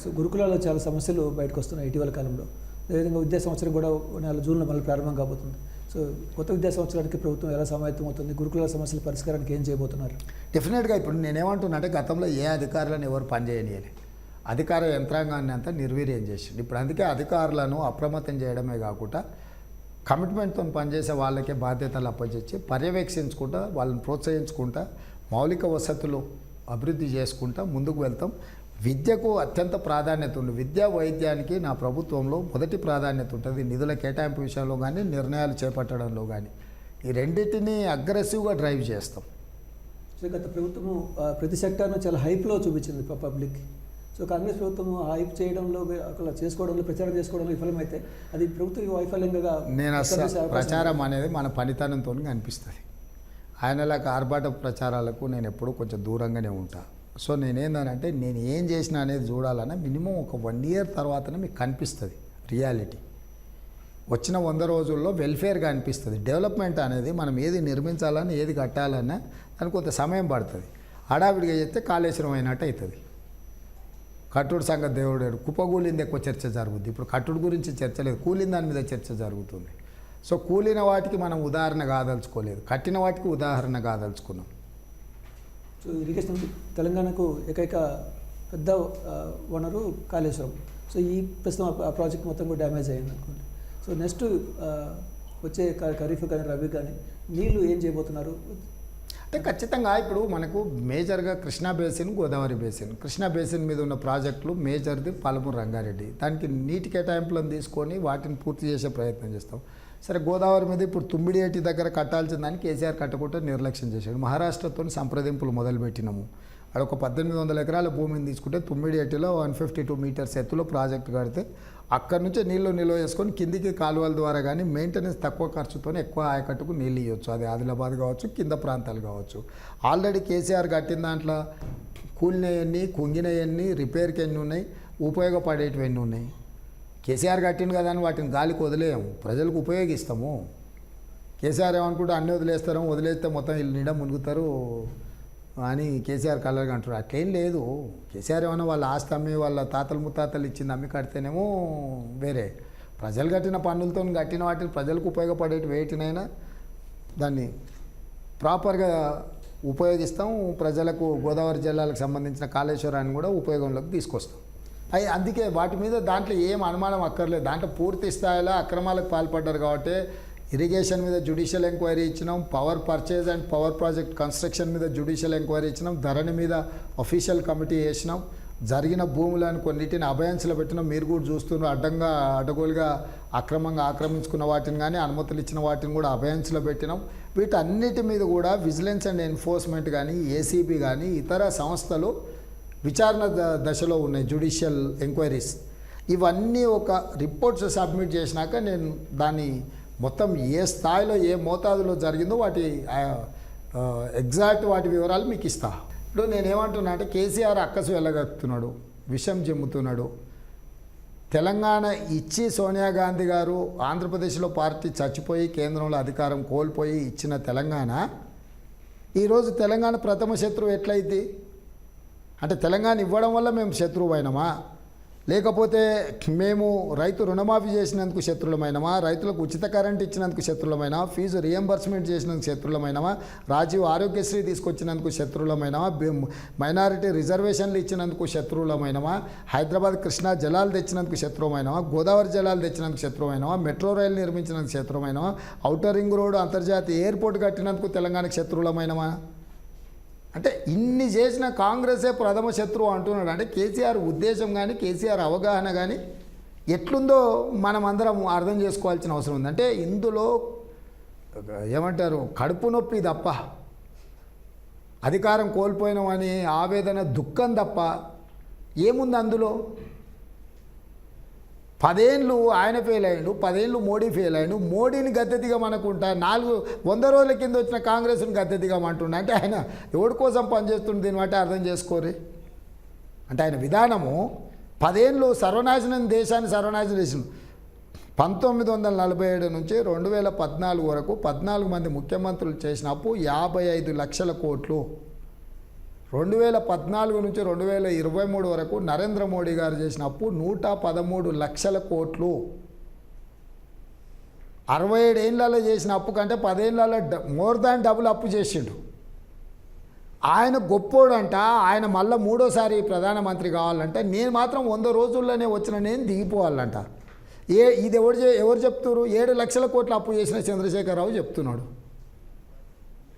సో గురుకులాల్లో చాలా సమస్యలు బయటకు వస్తున్నాయి ఇటీవల కాలంలో. అదేవిధంగా విద్యా సంవత్సరం కూడా నెల జూన్లో మళ్ళీ ప్రారంభం కాబోతుంది. సో కొత్త విద్యా సంవత్సరానికి ప్రభుత్వం ఎలా సమాయత్తం అవుతుంది, గురుకులాల సమస్యల పరిష్కారానికి ఏం చేయబోతున్నారు? డెఫినెట్గా ఇప్పుడు నేనేమంటున్నా అంటే గతంలో ఏ అధికారులను ఎవరు పనిచేయనియలే, అధికార యంత్రాంగాన్ని అంతా నిర్వీర్యం చేసింది. ఇప్పుడు అందుకే అధికారులను అప్రమత్తం చేయడమే కాకుండా కమిట్మెంట్తో పనిచేసే వాళ్ళకే బాధ్యతలు అప్పచెచ్చి పర్యవేక్షించుకుంటా, వాళ్ళని ప్రోత్సహించుకుంటా, మౌలిక వసతులు అభివృద్ధి చేసుకుంటా ముందుకు వెళ్తాం. విద్యకు అత్యంత ప్రాధాన్యత ఉంది. విద్యా వైద్యానికి నా ప్రభుత్వంలో మొదటి ప్రాధాన్యత ఉంటుంది. నిధుల కేటాయింపు విషయంలో కానీ, నిర్ణయాలు చేపట్టడంలో కానీ, ఈ రెండింటినీ అగ్రెసివ్గా డ్రైవ్ చేస్తాం. సో గత ప్రభుత్వము ప్రతి సెక్టార్ను చాలా హైప్లో చూపించింది పబ్లిక్కి. సో కాంగ్రెస్ ప్రభుత్వము హైప్ చేయడంలో, అక్కడ చేసుకోవడంలో, ప్రచారం చేసుకోవడంలో విఫలమైతే అది ప్రభుత్వ వైఫల్యంగా నేను అసలు ప్రచారం అనేది మన పనితనంతో కనిపిస్తుంది. ఆయనలాగా ఆర్భాట ప్రచారాలకు నేను ఎప్పుడూ కొంచెం దూరంగానే ఉంటాను. సో నేనేందనంటే నేను ఏం చేసినా అనేది చూడాలన్నా మినిమం ఒక 1 ఇయర్ తర్వాతనే మీకు కనిపిస్తుంది రియాలిటీ. వచ్చిన 100 రోజుల్లో వెల్ఫేర్గా అనిపిస్తుంది. డెవలప్మెంట్ అనేది మనం ఏది నిర్మించాలన్నా, ఏది కట్టాలన్నా దానికి కొంత సమయం పడుతుంది. హడావిడిగా చేస్తే కాళేశ్వరం అయినట్టు అవుతుంది. కట్టుడు సంగతి దేవుడు, కుప్పగూలింది ఎక్కువ చర్చ జరుగుతుంది. ఇప్పుడు కట్టుడు గురించి చర్చ లేదు, కూలిన దాని మీద చర్చ జరుగుతుంది. సో కూలిన వాటికి మనం ఉదాహరణ కాదలుచుకోలేదు, కట్టిన వాటికి ఉదాహరణ కాదలుచుకున్నాం. సో ఇరిగేషన్ తెలంగాణకు ఏకైక పెద్ద వనరు కాళేశ్వరం. సో ఈ ప్రస్తుతం ఆ ప్రాజెక్ట్ మొత్తం కూడా డ్యామేజ్ అయ్యింది అనుకోండి. సో నెక్స్ట్ వచ్చే ఖరీఫ్ కానీ రబీ కానీ నీళ్ళు ఏం చేయబోతున్నారు? అంటే ఖచ్చితంగా ఇప్పుడు మనకు మేజర్గా Krishna basin, Godavari basin. Krishna basin మీద ఉన్న ప్రాజెక్టులు మేజర్ది పాలమూరు రంగారెడ్డి. దానికి నీటి కేటాయింపులను తీసుకొని వాటిని పూర్తి చేసే ప్రయత్నం చేస్తాం. సరే గోదావరి మీద ఇప్పుడు తుమ్మిడియేటి దగ్గర కట్టాల్సిన దాన్ని కేసీఆర్ కట్టకుండా నిర్లక్ష్యం చేశాడు. మహారాష్ట్రతో సంప్రదింపులు మొదలుపెట్టినాము. అక్కడ ఒక 1800 ఎకరాల భూమిని తీసుకుంటే తుమ్మిడిఎట్టిలో 152 మీటర్స్ ఎత్తులో ప్రాజెక్టు కడితే అక్కడి నుంచే నీళ్లు నిల్వ చేసుకొని కిందికి కాలువల ద్వారా కానీ మెయింటెనెన్స్ తక్కువ ఖర్చుతో ఎక్కువ ఆయకట్టుకు నీళ్ళు ఇవ్వచ్చు. అది ఆదిలాబాద్ కావచ్చు, కింద ప్రాంతాలు కావచ్చు. ఆల్రెడీ కేసీఆర్ కట్టిన దాంట్లో కూలినవన్నీ, కుంగినవన్నీ, రిపేర్కి ఎన్ని ఉన్నాయి, ఉపయోగపడేటివి ఎన్ని ఉన్నాయి. కేసీఆర్ కట్టిండు కదా అని వాటిని గాలికి వదిలేయము, ప్రజలకు ఉపయోగిస్తాము. కేసీఆర్ ఏమనుకుంటే అన్నీ వదిలేస్తాము, వదిలేస్తే మొత్తం ఇల్లు నిండా మునుగుతారు అని కేసీఆర్ కలర్గా అంటారు. అట్లేం లేదు. కేసీఆర్ ఏమన్నా వాళ్ళ ఆస్తి అమ్మి వాళ్ళ తాతలు ముత్తాతలు ఇచ్చింది అమ్మి కడితేనేమో వేరే. ప్రజలు కట్టిన పన్నులతో కట్టిన వాటిని ప్రజలకు ఉపయోగపడేటి వేటినైనా దాన్ని ప్రాపర్గా ఉపయోగిస్తాం. ప్రజలకు గోదావరి జిల్లాలకు సంబంధించిన కాళేశ్వరాన్ని కూడా ఉపయోగంలోకి తీసుకొస్తాం. అందుకే వాటి మీద దాంట్లో ఏం అనుమానం అక్కర్లేదు. దాంట్లో పూర్తి స్థాయిలో అక్రమాలకు పాల్పడ్డారు కాబట్టి ఇరిగేషన్ మీద జ్యుడిషియల్ ఎంక్వైరీ ఇచ్చినాం, power purchase and power project construction మీద జ్యుడిషియల్ ఎంక్వైరీ ఇచ్చినాం, ధరణి మీద అఫీషియల్ కమిటీ వేసినాం, జరిగిన భూములను కొన్నిటిని అభయాంశలో పెట్టినాం. మీరు కూడా చూస్తున్నారు, అడ్డంగా అడ్డగోలుగా అక్రమంగా ఆక్రమించుకున్న వాటిని కానీ అనుమతులు ఇచ్చిన వాటిని కూడా అభయాంశలో పెట్టినాం. వీటన్నిటి మీద కూడా విజిలెన్స్ అండ్ ఎన్ఫోర్స్మెంట్ కానీ, ఏసీబీ కానీ ఇతర సంస్థలు విచారణ దశలో ఉన్నాయి, జ్యుడిషియల్ ఎంక్వైరీస్. ఇవన్నీ ఒక రిపోర్ట్స్ సబ్మిట్ చేసినాక నేను దాన్ని మొత్తం ఏ స్థాయిలో ఏ మోతాదులో జరిగిందో వాటి ఎగ్జాక్ట్ వాటి వివరాలు మీకు ఇస్తా. ఇప్పుడు నేనేమంటున్నా అంటే కేసీఆర్ అక్కసు వెళ్ళగలుగుతున్నాడు, విషం జిమ్ముతున్నాడు. తెలంగాణ ఇచ్చి సోనియా గాంధీ గారు ఆంధ్రప్రదేశ్లో పార్టీ చచ్చిపోయి కేంద్రంలో అధికారం కోల్పోయి ఇచ్చిన తెలంగాణ ఈరోజు తెలంగాణ ప్రథమ శత్రువు ఎట్లయితే అంటే తెలంగాణ ఇవ్వడం వల్ల మేము శత్రువు అయినమా, లేకపోతే మేము రైతు రుణమాఫీ చేసినందుకు శత్రులమైనమా, రైతులకు ఉచిత కరెంట్ ఇచ్చినందుకు శత్రులమైనమా, ఫీజు రియంబర్స్మెంట్ చేసినందుకు శత్రులమైనమా, రాజీవ్ ఆరోగ్యశ్రీ తీసుకొచ్చినందుకు శత్రులమైనమా, మైనారిటీ రిజర్వేషన్లు ఇచ్చినందుకు శత్రువులమైనమా, హైదరాబాద్ కృష్ణా జలాలు తెచ్చినందుకు శత్రువుమైనమా, గోదావరి జలాలు తెచ్చినందుకు శత్రువుమైనమా, మెట్రో రైలు నిర్మించినందుకు శత్రువుమైనమా, ఔటర్ రింగ్ రోడ్డు అంతర్జాతీయ ఎయిర్పోర్ట్ కట్టినందుకు తెలంగాణకు శత్రువులమైనమా. అంటే ఇన్ని చేసిన కాంగ్రెసే ప్రథమ శత్రువు అంటున్నాడు. అంటే కేసీఆర్ ఉద్దేశం కానీ కేసీఆర్ అవగాహన కానీ ఎట్లుందో మనం అందరం అర్థం చేసుకోవాల్సిన అవసరం ఉంది. అంటే ఇందులో ఏమంటారు కడుపు నొప్పి తప్ప, అధికారం కోల్పోయినామని ఆవేదన దుఃఖం తప్ప ఏముంది అందులో. 10 ఏళ్ళు ఆయన ఫెయిల్ అయ్యాడు, 10 ఏళ్ళు మోడీ ఫెయిల్ అయ్యాడు. మోడీని గద్దెదిగమనుకుంటా 400 రోజుల కింద వచ్చిన కాంగ్రెస్ని గద్దెదిగమంటుండే. అంటే ఆయన ఎవరి కోసం పనిచేస్తుంది దీన్ని బట్టి అర్థం చేసుకోరి. అంటే ఆయన విధానము 10 ఏళ్ళు సర్వనాశనం, దేశాన్ని సర్వనాశనం చేసింది. 1947 నుంచి 2014 వరకు 14 మంది ముఖ్యమంత్రులు చేసిన అప్పు 55 లక్షల కోట్లు. 2014 నుంచి 2023 వరకు నరేంద్ర మోడీ గారు చేసిన అప్పు 113 లక్షల కోట్లు. 67 ఏళ్ళలో చేసిన అప్పు కంటే 10 ఏళ్ళలో మోర్ దాన్ డబుల్ అప్పు చేసిండు. ఆయన గొప్పోడంట. ఆయన మళ్ళీ 3వ సారి ప్రధానమంత్రి కావాలంటే నేను మాత్రం 100 రోజుల్లోనే వచ్చిన నేను దిగిపోవాలంట. ఇది ఎవరు చెప్తున్నారు? 7 లక్షల కోట్ల అప్పు చేసిన చంద్రశేఖరరావు చెప్తున్నాడు.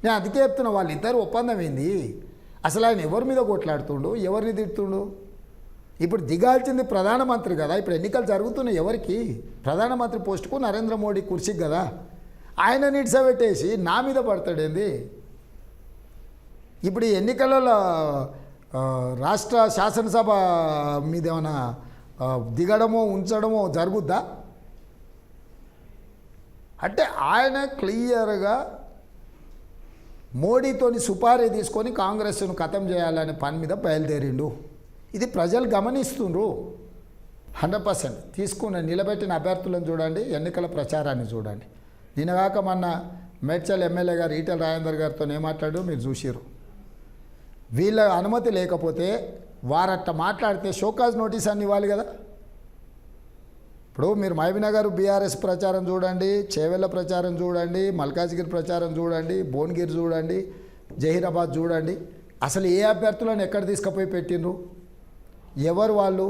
నేను అందుకే చెప్తున్నా, వాళ్ళిద్దరు ఒప్పందం ఏంది? అసలు ఆయన ఎవరి మీద కొట్లాడుతుండు, ఎవరిని తిడుతుండు? ఇప్పుడు దిగాల్సింది ప్రధానమంత్రి కదా. ఇప్పుడు ఎన్నికలు జరుగుతున్నాయి, ఎవరికి? ప్రధానమంత్రి పోస్టుకు నరేంద్ర మోడీ కుర్చీకి కదా. ఆయన నిడిసబెట్టేసి నా మీద పడతాడేంది? ఇప్పుడు ఈ ఎన్నికలలో రాష్ట్ర శాసనసభ మీద ఏమైనా దిగడమో ఉంచడమో జరుగుద్దా? అంటే ఆయన క్లియర్గా మోడీతోని సుపారీ తీసుకొని కాంగ్రెస్ను ఖతం చేయాలనే పని మీద బయలుదేరిండు. ఇది ప్రజలు గమనిస్తుండ్రు. 100% తీసుకున్న నిలబెట్టిన అభ్యర్థులను చూడండి, ఎన్నికల ప్రచారాన్ని చూడండి. నిన్నగాక మొన్న మేడ్చల్ ఎమ్మెల్యే గారు ఈటెల రాజేందర్ గారితో ఏమాట్లాడు మీరు చూసిరు. వీళ్ళ అనుమతి లేకపోతే వారట్ట మాట్లాడితే షోకాజ్ నోటీస్ అని ఇవ్వాలి కదా. ఇప్పుడు మీరు మహబూబ్నగర్ బీఆర్ఎస్ ప్రచారం చూడండి, చేవెళ్ళ ప్రచారం చూడండి, మల్కాజ్గిరి ప్రచారం చూడండి, భువనగిరి చూడండి, జహీరాబాద్ చూడండి. అసలు ఏ అభ్యర్థులను ఎక్కడ తీసుకుపోయి పెట్టిండ్రు? ఎవరు వాళ్ళు?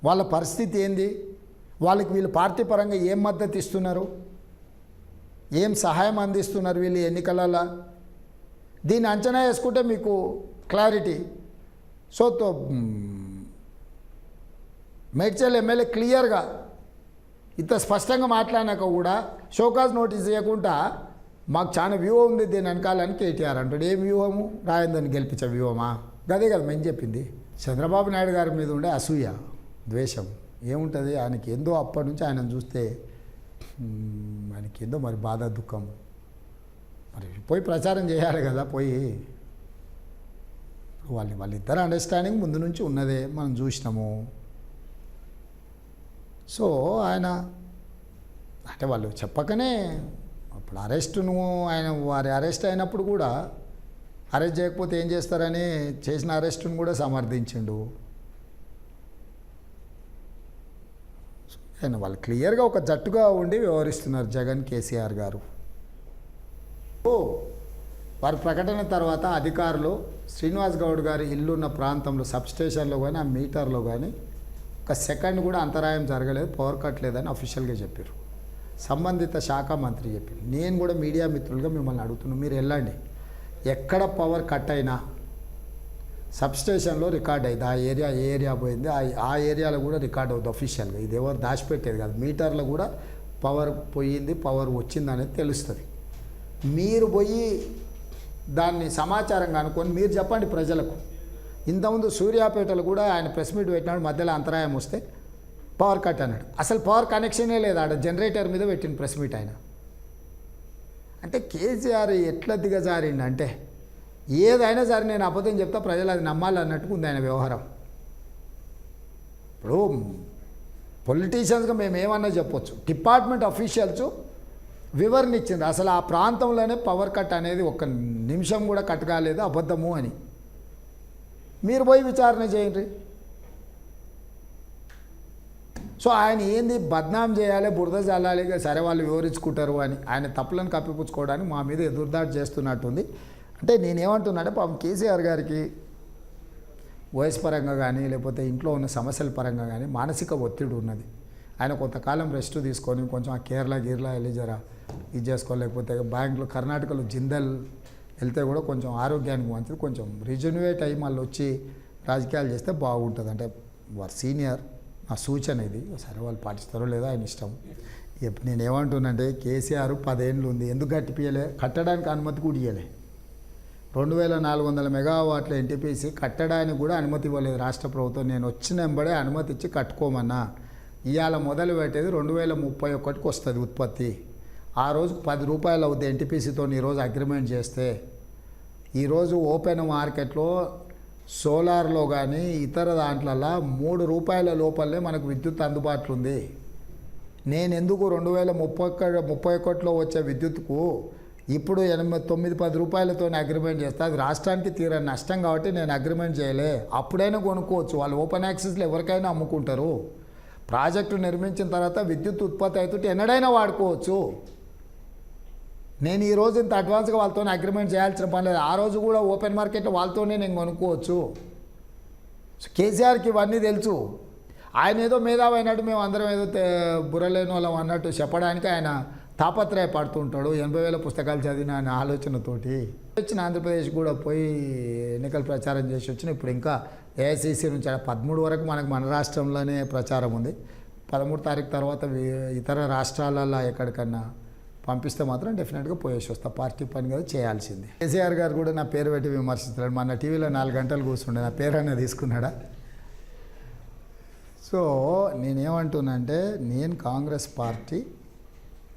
వాళ్ళ పరిస్థితి ఏంది? వాళ్ళకి వీళ్ళు పార్టీ పరంగా ఏం మద్దతు ఇస్తున్నారు, ఏం సహాయం అందిస్తున్నారు వీళ్ళు ఎన్నికలలో? దీన్ని అంచనా వేసుకుంటే మీకు క్లారిటీ. సో మేడ్చల్ ఎమ్మెల్యే క్లియర్గా ఇంత స్పష్టంగా మాట్లాడినాక కూడా షోకాజ్ నోటీస్ ఇవ్వకుండా మాకు చాలా వ్యూహం ఉంది దీని వెనకాలని కేటీఆర్ అంటాడు. ఏం వ్యూహము? రాజేందర్ని గెలిపించే వ్యూహమా? గదే కదా మేము చెప్పింది. చంద్రబాబు నాయుడు గారి మీద ఉండే అసూయ, ద్వేషం ఏముంటుంది ఆయనకి? ఏందో అప్పటి నుంచి ఆయనను చూస్తే ఆయనకి ఏందో మరి బాధ, దుఃఖం. మరి పోయి ప్రచారం చేయాలి కదా, పోయి వాళ్ళిద్దరు అండర్స్టాండింగ్ ముందు నుంచి ఉన్నదే మనం చూసినాము. సో ఆయన అంటే వాళ్ళు చెప్పకనే అప్పుడు అరెస్టును ఆయన వారి అరెస్ట్ అయినప్పుడు కూడా అరెస్ట్ చేయకపోతే ఏం చేస్తారని చేసిన అరెస్టును కూడా సమర్థించిండు. ఆయన వాళ్ళు క్లియర్గా ఒక జట్టుగా ఉండి వ్యవహరిస్తున్నారు జగన్, కేసీఆర్ గారు. వారి ప్రకటన తర్వాత అధికారులు శ్రీనివాస్ గౌడ్ గారి ఇల్లున్న ప్రాంతంలో సబ్స్టేషన్లో కానీ ఆ మీటర్లో కానీ ఒక సెకండ్ కూడా అంతరాయం జరగలేదు, పవర్ కట్ లేదని అఫీషియల్గా చెప్పారు. సంబంధిత శాఖ మంత్రి చెప్పారు. నేను కూడా మీడియా మిత్రులుగా మిమ్మల్ని అడుగుతున్నాను, మీరు వెళ్ళండి, ఎక్కడ పవర్ కట్ అయినా సబ్స్టేషన్లో రికార్డ్ అయింది. ఆ ఏరియా ఏ ఏరియా పోయింది ఆ ఏరియాలో కూడా రికార్డ్ అవుతుంది అఫీషియల్గా. ఇది ఎవరు దాచిపెట్టేది కాదు. మీటర్లో కూడా పవర్ పోయింది, పవర్ వచ్చింది అనేది తెలుస్తుంది. మీరు పోయి దాన్ని సమాచారంగా అనుకొని మీరు చెప్పండి ప్రజలకు. ఇంతకుముందు సూర్యాపేటలో కూడా ఆయన ప్రెస్ మీట్ పెట్టినాడు, మధ్యలో అంతరాయం వస్తే పవర్ కట్ అన్నాడు. అసలు పవర్ కనెక్షనే లేదు, ఆడ జనరేటర్ మీద పెట్టిన ప్రెస్ మీట్ ఆయన. అంటే కేసీఆర్ ఎట్లా దిగజారిండి అంటే ఏదైనా సరే నేను అబద్ధం చెప్తా, ప్రజలు అది నమ్మాలి అన్నట్టుగా ఉంది ఆయన వ్యవహారం. ఇప్పుడు పొలిటీషియన్స్గా మేము ఏమన్నా చెప్పొచ్చు, డిపార్ట్మెంట్ అఫీషియల్స్ వివరణ ఇచ్చింది అసలు ఆ ప్రాంతంలోనే పవర్ కట్ అనేది ఒక్క నిమిషం కూడా కట్ కాలేదు, అబద్ధము అని. మీరు పోయి విచారణ చేయండి. సో ఆయన ఏంది బద్నాం చేయాలి, బురద చల్లాలి, సరే వాళ్ళు వివరించుకుంటారు అని ఆయన తప్పులను కప్పిపుచ్చుకోవడానికి మా మీద ఎదురుదాడి చేస్తున్నట్టుంది. అంటే నేనేమంటున్నానంటే పాపం కేసీఆర్ గారికి వయసు పరంగా కానీ లేకపోతే ఇంట్లో ఉన్న సమస్యల పరంగా కానీ మానసిక ఒత్తిడి ఉన్నది. ఆయన కొంతకాలం రెస్ట్ తీసుకొని కొంచెం ఆ కేరళ వెళ్ళి జరా ఇది చేసుకోవాలి, లేకపోతే బ్యాంకులో కర్ణాటకలో జిందల్ వెళ్తే కూడా కొంచెం ఆరోగ్యానికి మంచిది, కొంచెం రిజన్యువేట్ అయ్యి మళ్ళీ వచ్చి రాజకీయాలు చేస్తే బాగుంటుంది. అంటే వారు సీనియర్, నా సూచన ఇది. సరే వాళ్ళు పాటిస్తారో లేదో ఆయన ఇష్టం. నేనేమంటున్నానంటే కేసీఆర్ 10 ఏళ్ళు ఉంది, ఎందుకు కట్టిపియలే? కట్టడానికి అనుమతి కూడా ఇవ్వలే. 2400 మెగావాట్ల ఎన్టీపీసీ కట్టడానికి కూడా అనుమతి ఇవ్వలేదు రాష్ట్ర ప్రభుత్వం. నేను వచ్చిన వెంబడే అనుమతి ఇచ్చి కట్టుకోమన్నా. ఇవాళ మొదలు పెట్టేది 2031కి వస్తుంది ఉత్పత్తి. ఆ రోజు 10 రూపాయలు అవుతుంది ఎన్టీపీసీతో ఈరోజు అగ్రిమెంట్ చేస్తే. ఈరోజు ఓపెన్ మార్కెట్లో సోలార్లో కానీ ఇతర దాంట్లలో 3 రూపాయల లోపలనే మనకు విద్యుత్ అందుబాటులో ఉంది. నేను ఎందుకు 2031లో వచ్చే విద్యుత్కు ఇప్పుడు 9-10 రూపాయలతో అగ్రిమెంట్ చేస్తే అది రాష్ట్రానికి తీరని నష్టం కాబట్టి నేను అగ్రిమెంట్ చేయలే. అప్పుడైనా కొనుక్కోవచ్చు, వాళ్ళు ఓపెన్ యాక్సెస్లో ఎవరికైనా అమ్ముకుంటారు. ప్రాజెక్టు నిర్మించిన తర్వాత విద్యుత్ ఉత్పత్తి అవుతుంటే ఎన్నడైనా వాడుకోవచ్చు. నేను ఈరోజు ఇంత అడ్వాన్స్గా వాళ్ళతో అగ్రిమెంట్ చేయాల్సిన పని లేదు. ఆ రోజు కూడా ఓపెన్ మార్కెట్లో వాళ్ళతోనే నేను కొనుక్కోవచ్చు. కేసీఆర్కి ఇవన్నీ తెలుసు. ఆయన ఏదో మేధావి అయినట్టు మేము అందరం ఏదో బుర్రలేని వాళ్ళం అన్నట్టు చెప్పడానికి ఆయన తాపత్రయపడుతుంటాడు. 80,000 పుస్తకాలు చదివిన ఆయన ఆలోచనతోటి వచ్చిన ఆంధ్రప్రదేశ్ కూడా పోయి ఎన్నికల ప్రచారం చేసి వచ్చిన. ఇప్పుడు ఇంకా ఏఐసీసీ నుంచి 13 వరకు మన రాష్ట్రంలోనే ప్రచారం ఉంది. 13 తారీఖు తర్వాత ఇతర రాష్ట్రాలలో ఎక్కడికన్నా పంపిస్తే మాత్రం డెఫినెట్గా పోయేసి వస్తా. పార్టీ పని కదా చేయాల్సింది. కేసీఆర్ గారు కూడా నా పేరు పెట్టి విమర్శిస్తున్నాడు. మన టీవీలో 4 గంటలు కూర్చుండే, నా పేరైనా తీసుకున్నాడా? సో నేనేమంటున్నానంటే నేను కాంగ్రెస్ పార్టీ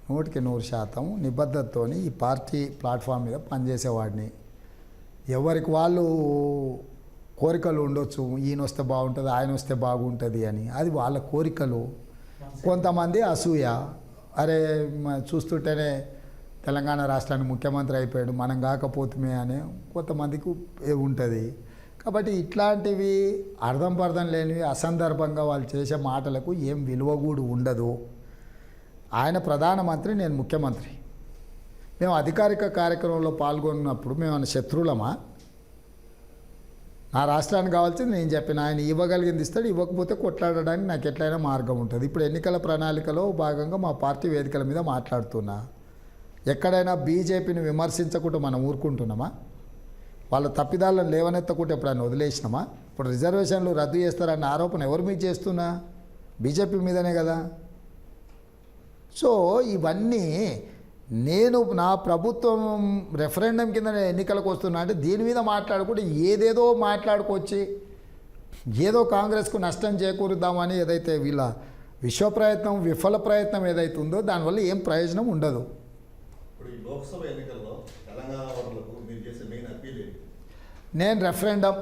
100% నిబద్ధతతో ఈ పార్టీ ప్లాట్ఫామ్ మీద పనిచేసేవాడిని. ఎవరికి వాళ్ళు కోరికలు ఉండొచ్చు, ఈయన వస్తే బాగుంటుంది, ఆయన వస్తే బాగుంటుంది అని. అది వాళ్ళ కోరికలు. కొంతమంది అసూయ, అరే చూస్తుంటేనే తెలంగాణ రాష్ట్రానికి ముఖ్యమంత్రి అయిపోయాడు, మనం కాకపోతుమే అని కొంతమందికి ఉంటుంది. కాబట్టి ఇట్లాంటివి అర్థం పర్థం లేనివి అసందర్భంగా వాళ్ళు చేసే మాటలకు ఏం విలువ కూడా ఉండదు. ఆయన ప్రధానమంత్రి, నేను ముఖ్యమంత్రి. మేము అధికారిక కార్యక్రమంలో పాల్గొన్నప్పుడు మేము ఆయన శత్రువులమా? నా రాష్ట్రానికి కావాల్సింది నేను చెప్పిన, ఆయన ఇవ్వగలిగింది ఇస్తాడు, ఇవ్వకపోతే కొట్లాడడానికి నాకు ఎట్లయినా మార్గం ఉంటుంది. ఇప్పుడు ఎన్నికల ప్రణాళికలో భాగంగా మా పార్టీ వేదికల మీద మాట్లాడుతున్నా. ఎక్కడైనా బీజేపీని విమర్శించకుండా మనం ఊరుకుంటున్నామా? వాళ్ళ తప్పిదాలను లేవనెత్తకుంటే ఎప్పుడైనా వదిలేసినామా? ఇప్పుడు రిజర్వేషన్లు రద్దు చేస్తారన్న ఆరోపణ ఎవరి మీద చేస్తున్నా? బీజేపీ మీదనే కదా. సో ఇవన్నీ నేను నా ప్రభుత్వం రెఫరెండం కింద నేను ఎన్నికలకు వస్తున్నా అంటే దీని మీద మాట్లాడుకుంటే ఏదేదో మాట్లాడుకొచ్చి ఏదో కాంగ్రెస్కు నష్టం చేకూరుద్దామని ఏదైతే వీళ్ళ విఫల ప్రయత్నం ఏదైతే ఉందో దానివల్ల ఏం ప్రయోజనం ఉండదు. ఇప్పుడు ఈ లోక్సభ ఎన్నికల్లో తెలంగాణ వాళ్ళకు మీరు చేసే మెయిన్ అప్పీల్ ఏంటి? నేను రెఫరెండం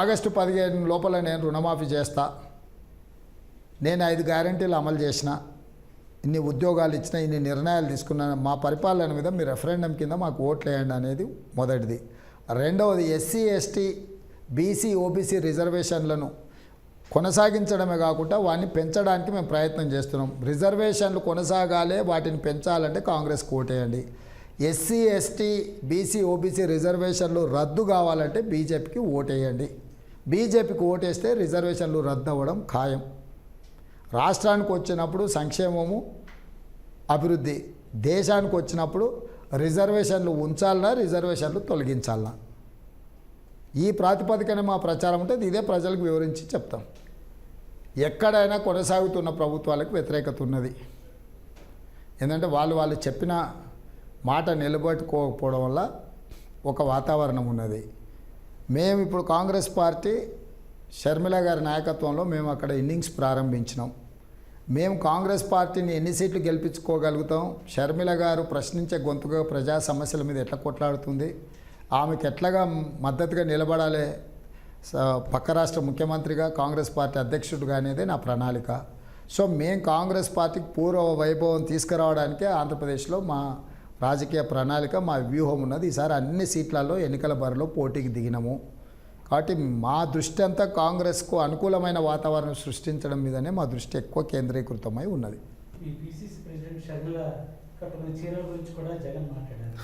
ఆగస్టు 15 లోపల నేను రుణమాఫీ చేస్తా, నేను 5 గ్యారెంటీలు అమలు చేసిన, ఇన్ని ఉద్యోగాలు ఇచ్చిన, ఇన్ని నిర్ణయాలు తీసుకున్నాను, మా పరిపాలన మీద మీ రెఫరెండం కింద మాకు ఓట్లు వేయండి అనేది మొదటిది. రెండవది ఎస్సీ ఎస్టీ బీసీ ఓబీసీ రిజర్వేషన్లను కొనసాగించడమే కాకుండా వాటిని పెంచడానికి మేము ప్రయత్నం చేస్తున్నాం. రిజర్వేషన్లు కొనసాగాలి, వాటిని పెంచాలంటే కాంగ్రెస్కి ఓటేయండి. ఎస్సీ ఎస్టీ బీసీ ఓబీసీ రిజర్వేషన్లు రద్దు కావాలంటే బీజేపీకి ఓటేయండి. బీజేపీకి ఓటేస్తే రిజర్వేషన్లు రద్దు అవ్వడం ఖాయం. రాష్ట్రానికి వచ్చినప్పుడు సంక్షేమము అభివృద్ధి, దేశానికి వచ్చినప్పుడు రిజర్వేషన్లు ఉంచాలన్నా రిజర్వేషన్లు తొలగించాలన్నా, ఈ ప్రాతిపదికన మా ప్రచారం ఉంటుంది. ఇదే ప్రజలకు వివరించి చెప్తాం. ఎక్కడైనా కొనసాగుతున్న ప్రభుత్వాలకు వ్యతిరేకత ఉన్నది. ఎందుకంటే వాళ్ళు చెప్పిన మాట నిలబెట్టుకోకపోవడం వల్ల ఒక వాతావరణం ఉన్నది. మేము ఇప్పుడు కాంగ్రెస్ పార్టీ షర్మిల గారి నాయకత్వంలో మేము అక్కడ ఇన్నింగ్స్ ప్రారంభించినాం. మేము కాంగ్రెస్ పార్టీని ఎన్ని సీట్లు గెలిపించుకోగలుగుతాం, షర్మిల గారు ప్రశ్నించే గొంతుగా ప్రజా సమస్యల మీద ఎట్లా కొట్లాడుతుంది, ఆమెకు ఎట్లాగా మద్దతుగా నిలబడాలి పక్క రాష్ట్ర ముఖ్యమంత్రిగా, కాంగ్రెస్ పార్టీ అధ్యక్షుడిగా అనేది నా ప్రణాళిక. సో మేము కాంగ్రెస్ పార్టీకి పూర్వ వైభవం తీసుకురావడానికే ఆంధ్రప్రదేశ్లో మా రాజకీయ ప్రణాళిక, మా వ్యూహం ఉన్నది. ఈసారి అన్ని సీట్లలో ఎన్నికల బరిలో పోటీకి దిగినాము. కాబట్టి మా దృష్టి అంతా కాంగ్రెస్కు అనుకూలమైన వాతావరణం సృష్టించడం మీదనే మా దృష్టి ఎక్కువ కేంద్రీకృతమై ఉన్నది. ఈ పిసిసి ప్రెసిడెంట్ షర్మిల కట్టుకున్న చీరల గురించి కూడా జగన్ మాట్లాడారు.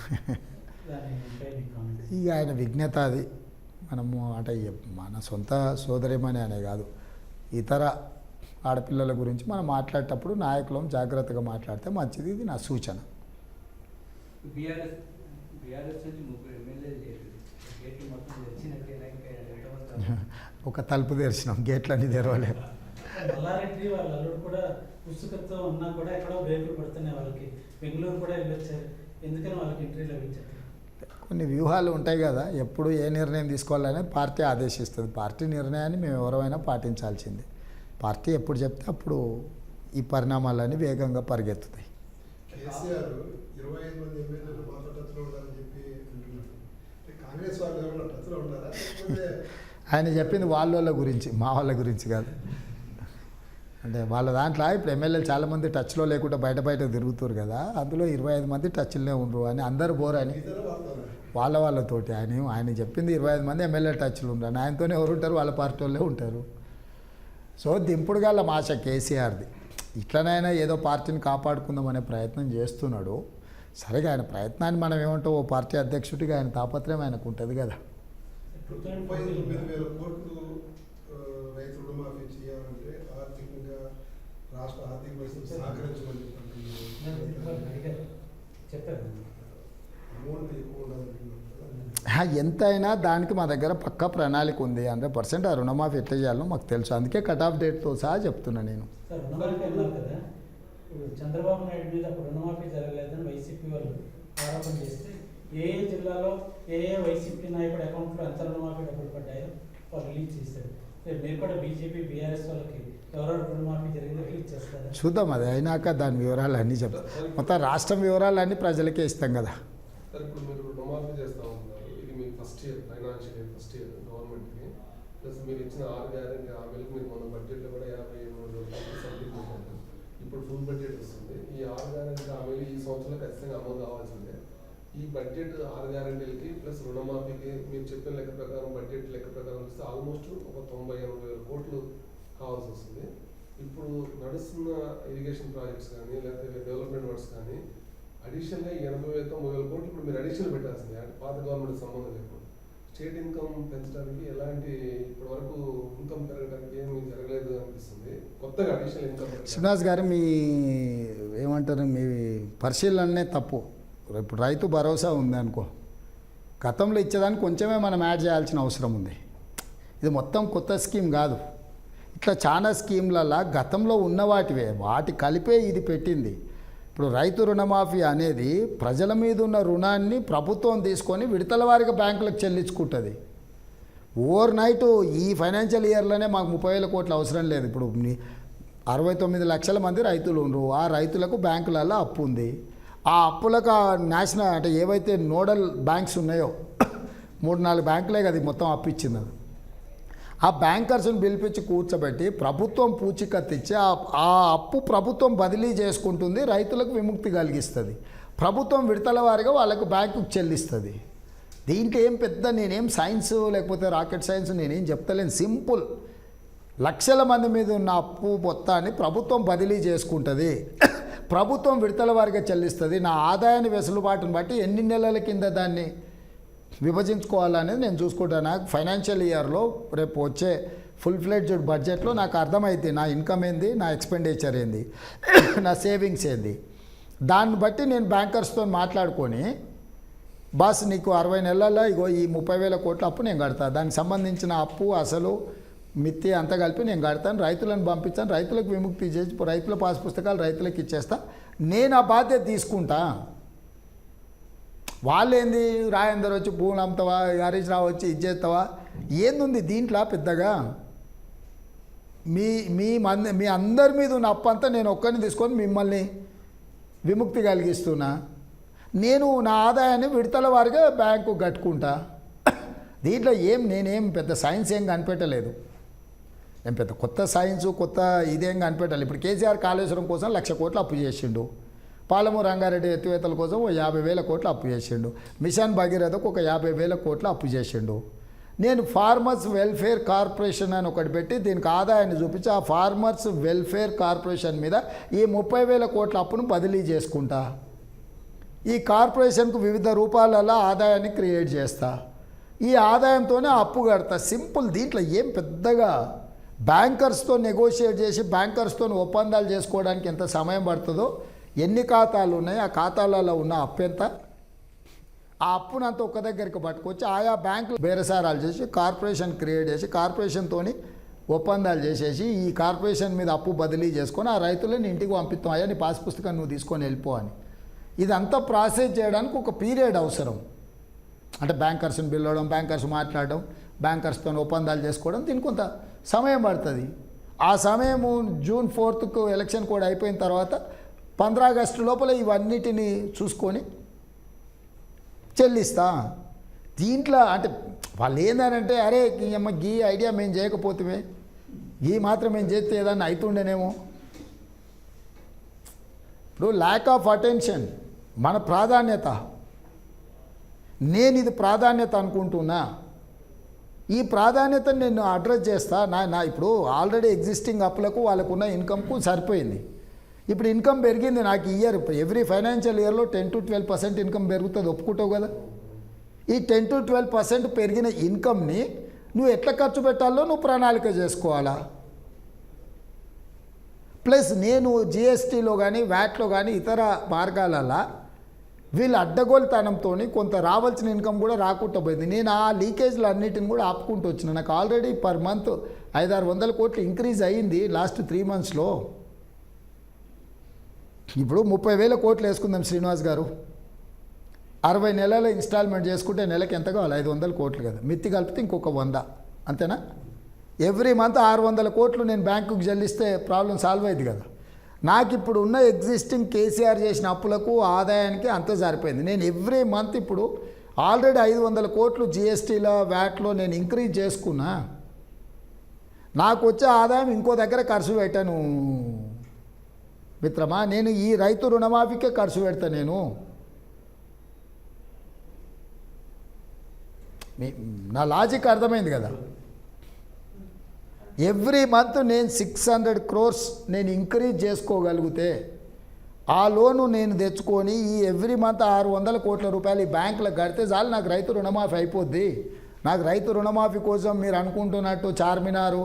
ఇక ఆయన విజ్ఞత అది. మనము అంటే మన సొంత సోదరిమని అనే కాదు, ఇతర ఆడపిల్లల గురించి మనం మాట్లాడేటప్పుడు నాయకులం జాగ్రత్తగా మాట్లాడితే మంచిది. ఇది నా సూచన. ఒక తలుపు తెరిచినాం, గేట్లన్నీ తెరవలేదు. మల్లారెడ్డి వాళ్ళ అల్లుడు కూడా ఉత్సుకతో ఉన్నా కూడా ఎక్కడో బ్రేకులు పడుతున్నాయి. వాళ్ళకి బెంగళూరు కూడా వెళ్ళొచ్చారు. ఎందుకని వాళ్ళకి ఎంట్రీ లభించారు? కొన్ని వ్యూహాలు ఉంటాయి కదా, ఎప్పుడు ఏ నిర్ణయం తీసుకోవాలనేది పార్టీ ఆదేశిస్తుంది. పార్టీ నిర్ణయాన్ని మేము ఎవరైనా పాటించాల్సిందే. పార్టీ ఎప్పుడు చెప్తే అప్పుడు ఈ పరిణామాలన్నీ వేగంగా పరిగెత్తుతాయి. కేసీఆర్ 25 మంది ఎమ్మెల్యేలు మాతో టచ్లో ఉండాలని చెప్పి అంటున్నారు. కాంగ్రెస్ వాళ్ళు ఏమన్నా టచ్లో ఉంటారా? ఆయన చెప్పింది వాళ్ళ గురించి, మా వాళ్ళ గురించి కాదు. అంటే వాళ్ళ దాంట్లో ఇప్పుడు ఎమ్మెల్యేలు చాలామంది టచ్లో లేకుండా బయట తిరుగుతారు కదా, అందులో 25 మంది టచ్లోనే ఉండరు అని అందరు బోర్ అని వాళ్ళతోటి. ఆయన చెప్పింది 25 మంది ఎమ్మెల్యే టచ్లు ఉండరు. ఆయనతోనే ఎవరు ఉంటారు? వాళ్ళ పార్టీ వాళ్ళే ఉంటారు. సో దింపుడు గల ఆశ కేసీఆర్ది. ఇట్లనైనా ఏదో పార్టీని కాపాడుకుందాం అనే ప్రయత్నం చేస్తున్నాడు. సరిగా ఆయన ప్రయత్నాన్ని మనం ఏమంటాం, ఓ పార్టీ అధ్యక్షుడిగా ఆయన తాపత్రయం ఆయనకు ఉంటుంది కదా. 39,000 కోట్లు రైతు రుణమాఫీ చేయాలంటే ఆర్థికంగా రాష్ట్ర ఆర్థిక పరిస్థితి సహకరించమని చెప్పారు. అమౌంట్ ఎక్కువ ఉండాలంటున్నారు. ఎంతైనా దానికి మా దగ్గర పక్కా ప్రణాళిక ఉంది. 100% ఆ రుణమాఫీ ఎట్లా చేయాలో మాకు తెలుసు. అందుకే కట్ ఆఫ్ డేట్తో సహా చెప్తున్నా నేను. సార్ రుణమాఫీ అన్నారు కదా, ఇప్పుడు చంద్రబాబు నాయుడు మీద అప్పుడు రుణమాఫీ జరగలేదని వైసీపీ వాళ్ళు ఆరోపణ చేస్తే ఏ జిల్లాలో ఏ వైసీపీ నాయకుడు అకౌంట్లో ఎంత రుణమాఫీ డబ్బులు పడ్డాయో వాళ్ళు రిలీజ్ చేశారు. మీరు కూడా బీజేపీ బీఆర్ఎస్ వాళ్ళకి ఎవరెవరు రుణమాఫీ జరిగిందో రిలీజ్ చేస్తారు. చూద్దాం, అది అయినాక దాని వివరాలు అన్నీ చెప్తాం. మొత్తం రాష్ట్రం వివరాలు అన్నీ ప్రజలకే ఇస్తాం కదా. సార్ ఇప్పుడు మీరు రుణమాఫీ చేస్తూ ఉన్నారు, ఇది మీ first year, financial year first year గవర్నమెంట్కి. ప్లస్ మీరు ఇచ్చిన 6 గ్యారెంటీ హామీలకు మీరు మన బడ్జెట్లో కూడా 53 సబ్మిట్ చేశారు. ఇప్పుడు ఫుల్ బడ్జెట్ వస్తుంది. ఈ 6 గ్యారెంటీ హామీలు ఈ సంవత్సరంలో ఖచ్చితంగా అమలు కావాల్సిందే. ఈ బడ్జెట్ 6 గ్యారెంటీలకి ప్లస్ రుణమాఫీకి మీరు చెప్పిన లెక్క ప్రకారం, బడ్జెట్ లెక్క ప్రకారం వస్తే ఆల్మోస్ట్ ఒక 90-80 వేల కోట్లు కావాల్సి వస్తుంది. ఇప్పుడు నడుస్తున్న ఇరిగేషన్ ప్రాజెక్ట్స్ కానీ లేకపోతే డెవలప్మెంట్ వర్క్స్ కానీ అడిషనల్గా 80,000-90,000 కోట్లు ఇప్పుడు మీరు అడిషనల్ పెట్టాల్సింది. అంటే పాత గవర్నమెంట్ సంబంధం లేకుండా స్టేట్ ఇన్కమ్ పెంచడానికి ఎలాంటి ఇప్పటి వరకు ఇన్కమ్ పెరగడానికి ఏమీ జరగలేదు అనిపిస్తుంది. కొత్తగా అడిషనల్ ఇన్కమ్ శ్రీనివాస్ గారు, మీ ఏమంటారు, మీ పరిశీలననే తప్పు. ఇప్పుడు రైతు భరోసా ఉంది అనుకో, గతంలో ఇచ్చేదానికి కొంచెమే మనం యాడ్ చేయాల్సిన అవసరం ఉంది. ఇది మొత్తం కొత్త స్కీమ్ కాదు. ఇట్లా చాలా స్కీమ్లలో గతంలో ఉన్న వాటి కలిపే ఇది పెట్టింది. ఇప్పుడు రైతు రుణమాఫీ అనేది ప్రజల మీద ఉన్న రుణాన్ని ప్రభుత్వం తీసుకొని విడతల వారిగా బ్యాంకులకు చెల్లించుకుంటుంది. ఓవర్ నైట్ ఈ ఫైనాన్షియల్ ఇయర్లోనే మాకు 30,000 కోట్ల అవసరం లేదు. ఇప్పుడు 69 లక్షల మంది రైతులు ఉన్నారు. ఆ రైతులకు బ్యాంకులలో అప్పు ఉంది. ఆ అప్పులకు నేషనల్ అంటే ఏవైతే నోడల్ బ్యాంక్స్ ఉన్నాయో 3-4 బ్యాంకులే కదా మొత్తం అప్పు ఇచ్చింది. ఆ బ్యాంకర్స్ని పిలిపించి కూర్చోబెట్టి ప్రభుత్వం పూచీకత్తు ఇచ్చి ఆ అప్పు ప్రభుత్వం బదిలీ చేసుకుంటుంది, రైతులకు విముక్తి కలిగిస్తుంది. ప్రభుత్వం విడతల వారిగా వాళ్ళకు బ్యాంకుకు చెల్లిస్తుంది. దీంట్లో ఏం పెద్ద నేనేం సైన్స్ లేకపోతే రాకెట్ సైన్స్ నేనేం చెప్తలేను. సింపుల్, లక్షల మంది మీద ఉన్న అప్పు మొత్తాన్ని ప్రభుత్వం బదిలీ చేసుకుంటుంది, ప్రభుత్వం విడతల వారిగా చెల్లిస్తుంది. నా ఆదాయాన్ని వెసులుబాటును బట్టి ఎన్ని నెలల కింద దాన్ని విభజించుకోవాలనేది నేను చూసుకుంటాను. నాకు ఫైనాన్షియల్ ఇయర్లో రేపు వచ్చే ఫుల్ ఫ్లెడ్జ్డ్ బడ్జెట్లో నాకు అర్థమైంది నా ఇన్కమ్ ఏంది, నా ఎక్స్పెండిచర్ ఏంది, నా సేవింగ్స్ ఏంది. దాన్ని బట్టి నేను బ్యాంకర్స్తో మాట్లాడుకొని బాస్ నీకు 60 నెలల్లో ఇగో ఈ 30,000 కోట్ల అప్పు నేను కడతా, దానికి సంబంధించిన అప్పు అసలు మిత్తి అంతా కలిపి నేను కడతాను, రైతులను పంపించాను, రైతులకు విముక్తి చేసి రైతుల పాస్ పుస్తకాలు రైతులకు ఇచ్చేస్తా, నేను ఆ బాధ్యత తీసుకుంటా. వాళ్ళేంది రాయందరు వచ్చి భూములు అమ్ముతావా, హరీష్ రావు వచ్చి ఇది చేస్తావా, ఏందుంది దీంట్లో పెద్దగా? మీ అందరి మీద ఉన్న అప్పు అంతా నేను ఒక్కరిని తీసుకొని మిమ్మల్ని విముక్తి కలిగిస్తున్నా. నేను నా ఆదాయాన్ని విడతల వారిగా బ్యాంకు కట్టుకుంటా. దీంట్లో నేనేం పెద్ద సైన్స్ ఏం కనిపెట్టలేదు. ఏం పెద్ద కొత్త సైన్స్ కొత్త ఇదేం కనిపెట్టాలి. ఇప్పుడు కేసీఆర్ కాళేశ్వరం కోసం 1,00,000 కోట్లు అప్పు చేసిండు, పాలమూరు రంగారెడ్డి ఎత్తివేతల కోసం 50,000 కోట్లు అప్పు చేసిండు, మిషన్ భగీరథకు ఒక 50,000 కోట్లు అప్పు చేసిండు. నేను ఫార్మర్స్ వెల్ఫేర్ కార్పొరేషన్ అని ఒకటి పెట్టి దీనికి ఆదాయాన్ని చూపించి ఆ ఫార్మర్స్ వెల్ఫేర్ కార్పొరేషన్ మీద ఈ 30,000 కోట్ల అప్పును బదిలీ చేసుకుంటా. ఈ కార్పొరేషన్కు వివిధ రూపాలలో ఆదాయాన్ని క్రియేట్ చేస్తా. ఈ ఆదాయంతోనే అప్పు కడతా. సింపుల్. దీంట్లో ఏం పెద్దగా బ్యాంకర్స్తో నెగోషియేట్ చేసి బ్యాంకర్స్తో ఒప్పందాలు చేసుకోవడానికి ఎంత సమయం పడుతుందో, ఎన్ని ఖాతాలు ఉన్నాయి, ఆ ఖాతాలలో ఉన్న అప్పు ఎంత, ఆ అప్పునంతా ఒక్క దగ్గరికి పట్టుకొచ్చి ఆయా బ్యాంకులు బేరసారాలు చేసి కార్పొరేషన్ క్రియేట్ చేసి కార్పొరేషన్తో ఒప్పందాలు చేసేసి ఈ కార్పొరేషన్ మీద అప్పు బదిలీ చేసుకొని ఆ రైతులను ఇంటికి పంపిస్తాం, అయ్యా నీ పాస్ పుస్తకం నువ్వు తీసుకొని వెళ్ళిపో అని. ఇదంతా ప్రాసెస్ చేయడానికి ఒక పీరియడ్ అవసరం. అంటే బ్యాంకర్స్ని పిలవడం, బ్యాంకర్స్ మాట్లాడడం, బ్యాంకర్స్తో ఒప్పందాలు చేసుకోవడం, దీనికి కొంత సమయం పడుతుంది. ఆ సమయము జూన్ 4కు ఎలక్షన్ కూడా అయిపోయిన తర్వాత 15 ఆగస్టు లోపల ఇవన్నిటిని చూసుకొని చెల్లిస్తా. దీంట్లో అంటే వాళ్ళు ఏందనంటే అరే అమ్మ గీ ఐడియా మేము చేయకపోతే గీ మాత్రం మేము చేస్తే ఏదన్నా అవుతుండేనేమో. ఇప్పుడు ల్యాక్ ఆఫ్ అటెన్షన్, మన ప్రాధాన్యత, నేను ఇది ప్రాధాన్యత అనుకుంటున్నా, ఈ ప్రాధాన్యతను నేను అడ్రస్ చేస్తా. నా ఇప్పుడు ఆల్రెడీ ఎగ్జిస్టింగ్ అప్పులకు వాళ్ళకున్న ఇన్కమ్కు సరిపోయింది. ఇప్పుడు ఇన్కమ్ పెరిగింది నాకు ఇయర్ ఎవ్రీ ఫైనాన్షియల్ ఇయర్లో 10 to 12% ఇన్కమ్ పెరుగుతుంది, ఒప్పుకుంటావు కదా. ఈ 10 to 12% పెరిగిన ఇన్కమ్ని నువ్వు ఎట్లా ఖర్చు పెట్టాలో నువ్వు ప్రణాళిక చేసుకోవాలా. ప్లస్ నేను జిఎస్టీలో కానీ వ్యాట్లో కానీ ఇతర మార్గాలలో వీళ్ళు అడ్డగోలుతనంతో కొంత రావాల్సిన ఇన్కమ్ కూడా రాకుండా పోయింది. నేను ఆ లీకేజ్లు అన్నిటిని కూడా ఆపుకుంటూ వచ్చిన. నాకు ఆల్రెడీ పర్ మంత్ 500-600 కోట్లు ఇంక్రీజ్ అయ్యింది లాస్ట్ 3 monthsలో. ఇప్పుడు 30,000 కోట్లు వేసుకుందాం శ్రీనివాస్ గారు, 60 నెలల ఇన్స్టాల్మెంట్ చేసుకుంటే నెలకి ఎంత కావాలి? 500 కోట్లు కదా, మిత్తి కలిపితే ఇంకొక 100, అంతేనా? ఎవ్రీ మంత్ 600 కోట్లు నేను బ్యాంకుకి చెల్లిస్తే ప్రాబ్లం సాల్వ్ అయింది కదా. నాకు ఇప్పుడు ఉన్న ఎగ్జిస్టింగ్ కేసీఆర్ చేసిన అప్పులకు ఆదాయానికి అంత సరిపోయింది. నేను ఎవ్రీ మంత్ ఇప్పుడు ఆల్రెడీ 500 కోట్లు జిఎస్టీలో వ్యాట్లో నేను ఇంక్రీజ్ చేసుకున్నా. నాకు వచ్చే ఆదాయం ఇంకో దగ్గర ఖర్చు పెట్టాను మిత్రమా. నేను ఈ రైతు రుణమాఫీకే ఖర్చు పెడతా. నేను నా లాజిక్ అర్థమైంది కదా. ఎవ్రీ మంత్ నేను 600 crores నేను ఇంక్రీజ్ చేసుకోగలిగితే ఆ లోను నేను తెచ్చుకొని ఈ ఎవ్రీ మంత్ 600 కోట్ల రూపాయలు ఈ బ్యాంకులకు కడితే చాలు, నాకు రైతు రుణమాఫీ అయిపోద్ది. నాకు రైతు రుణమాఫీ కోసం మీరు అనుకుంటున్నట్టు చార్మినారు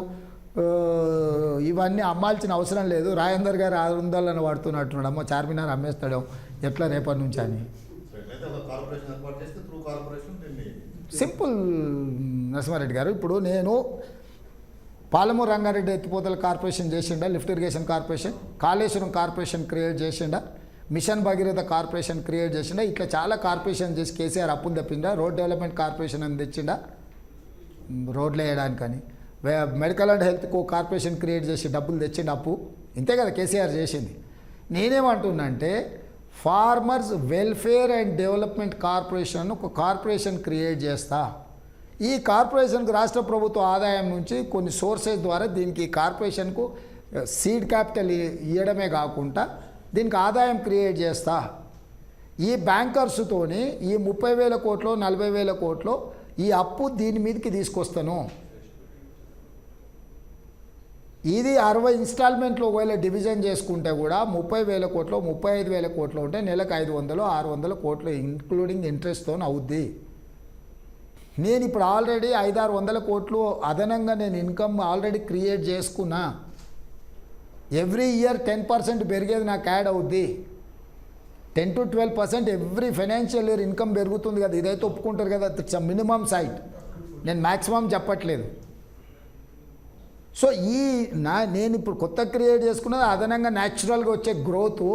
ఇవన్నీ అమ్మాల్సిన అవసరం లేదు. రాజేందర్ గారు 600 వాడుతున్నట్టున్నాడు, అమ్మ చార్మినార్ అమ్మేస్తాడు ఎట్లా రేపటి నుంచి అని. సింపుల్ నరసింహారెడ్డి గారు, ఇప్పుడు నేను పాలమూరు రంగారెడ్డి ఎత్తిపోతల కార్పొరేషన్ చేసిండా, lift irrigation corporation, Kaleshwaram corporation create చేసిండా, మిషన్ భగీరథ కార్పొరేషన్ క్రియేట్ చేసిండా, ఇట్లా చాలా కార్పొరేషన్ చేసి కేసీఆర్ అప్పులు తెప్పిండా. రోడ్ డెవలప్మెంట్ కార్పొరేషన్ అని తెచ్చిండా రోడ్లు వేయడానికని, medical and health corporation create చేసి డబ్బులు తెచ్చిండు అప్పు. ఇంతే కదా కేసీఆర్ చేసింది. నేనేమంటున్నా అంటే farmers welfare and development corporation ఒక కార్పొరేషన్ క్రియేట్ చేస్తా. ఈ కార్పొరేషన్కు రాష్ట్ర ప్రభుత్వ ఆదాయం నుంచి కొన్ని సోర్సెస్ ద్వారా దీనికి కార్పొరేషన్కు సీడ్ క్యాపిటల్ ఇవ్వడమే కాకుండా దీనికి ఆదాయం క్రియేట్ చేస్తా. ఈ బ్యాంకర్స్తోని ఈ 30,000 కోట్లు 40,000 కోట్లు ఈ అప్పు దీని మీదకి తీసుకొస్తాను. ఇది 60 ఇన్స్టాల్మెంట్లో ఒకవేళ డివిజన్ చేసుకుంటే కూడా 30,000 కోట్లు 35,000 కోట్లు ఉంటే నెలకు 500 600 కోట్లు ఇంక్లూడింగ్ ఇంట్రెస్ట్తో అవుద్ది. నేను ఇప్పుడు ఆల్రెడీ 500-600 కోట్లు అదనంగా నేను ఇన్కమ్ ఆల్రెడీ క్రియేట్ చేసుకున్నా. ఎవ్రీ ఇయర్ 10% పెరిగేది నాకు యాడ్ అవుద్ది. 10 to 12% every financial year income పెరుగుతుంది కదా. ఇదైతే ఒప్పుకుంటారు కదా, ఇట్స్ మినిమం సైట్, నేను మ్యాక్సిమం చెప్పట్లేదు. సో నేను ఇప్పుడు కొత్త క్రియేట్ చేసుకున్నది అదనంగా న్యాచురల్గా వచ్చే గ్రోత్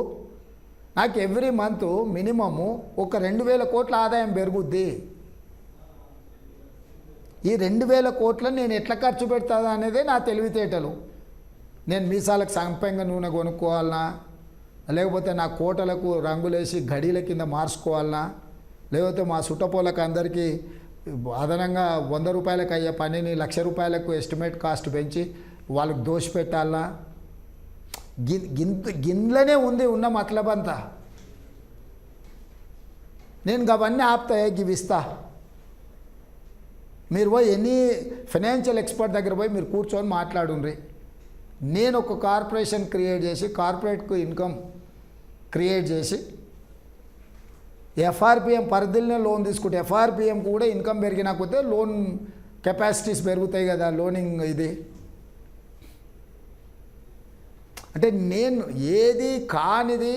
నాకు ఎవ్రీ మంత్ మినిమము ఒక 2,000 కోట్ల ఆదాయం పెరుగుద్ది. ఈ 2,000 కోట్లను నేను ఎట్లా ఖర్చు పెడతాను అనేదే నా తెలివితేటలు. నేను మీసాలకు సంపంగా నూనె కొనుక్కోవాలనా, లేకపోతే నా కోటలకు రంగులేసి గడీల కింద మార్చుకోవాలనా, లేకపోతే మా చుట్టపోలకు అందరికీ అదనంగా 100 రూపాయలకు అయ్యే పనిని 1,00,000 రూపాయలకు ఎస్టిమేట్ కాస్ట్ పెంచి వాళ్ళకి దోషి పెట్టాలనా, గిన్నెలనే ఉంది ఉన్న మతలబంతా. నేను అవన్నీ ఆపుతా, గివిస్తా. మీరు పోయి ఎనీ ఫైనాన్షియల్ ఎక్స్పర్ట్ దగ్గర పోయి మీరు కూర్చొని మాట్లాడుండ్రి. నేను ఒక కార్పొరేషన్ క్రియేట్ చేసి కార్పొరేట్కు ఇన్కమ్ క్రియేట్ చేసి ఎఫ్ఆర్పిఎం పరిధిలోనే లోన్ తీసుకుంటే ఎఫ్ఆర్పిఎం కూడా ఇన్కమ్ పెరిగినా కొద్దీ లోన్ కెపాసిటీస్ పెరుగుతాయి కదా, లోనింగ్ ఇది. అంటే నేను ఏది కానిది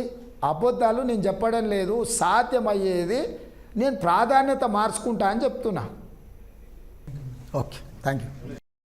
అబద్ధాలు నేను చెప్పడం లేదు, సాధ్యమయ్యేది నేను ప్రాధాన్యత మార్చుకుంటా అని చెప్తున్నా. Okay, thank you.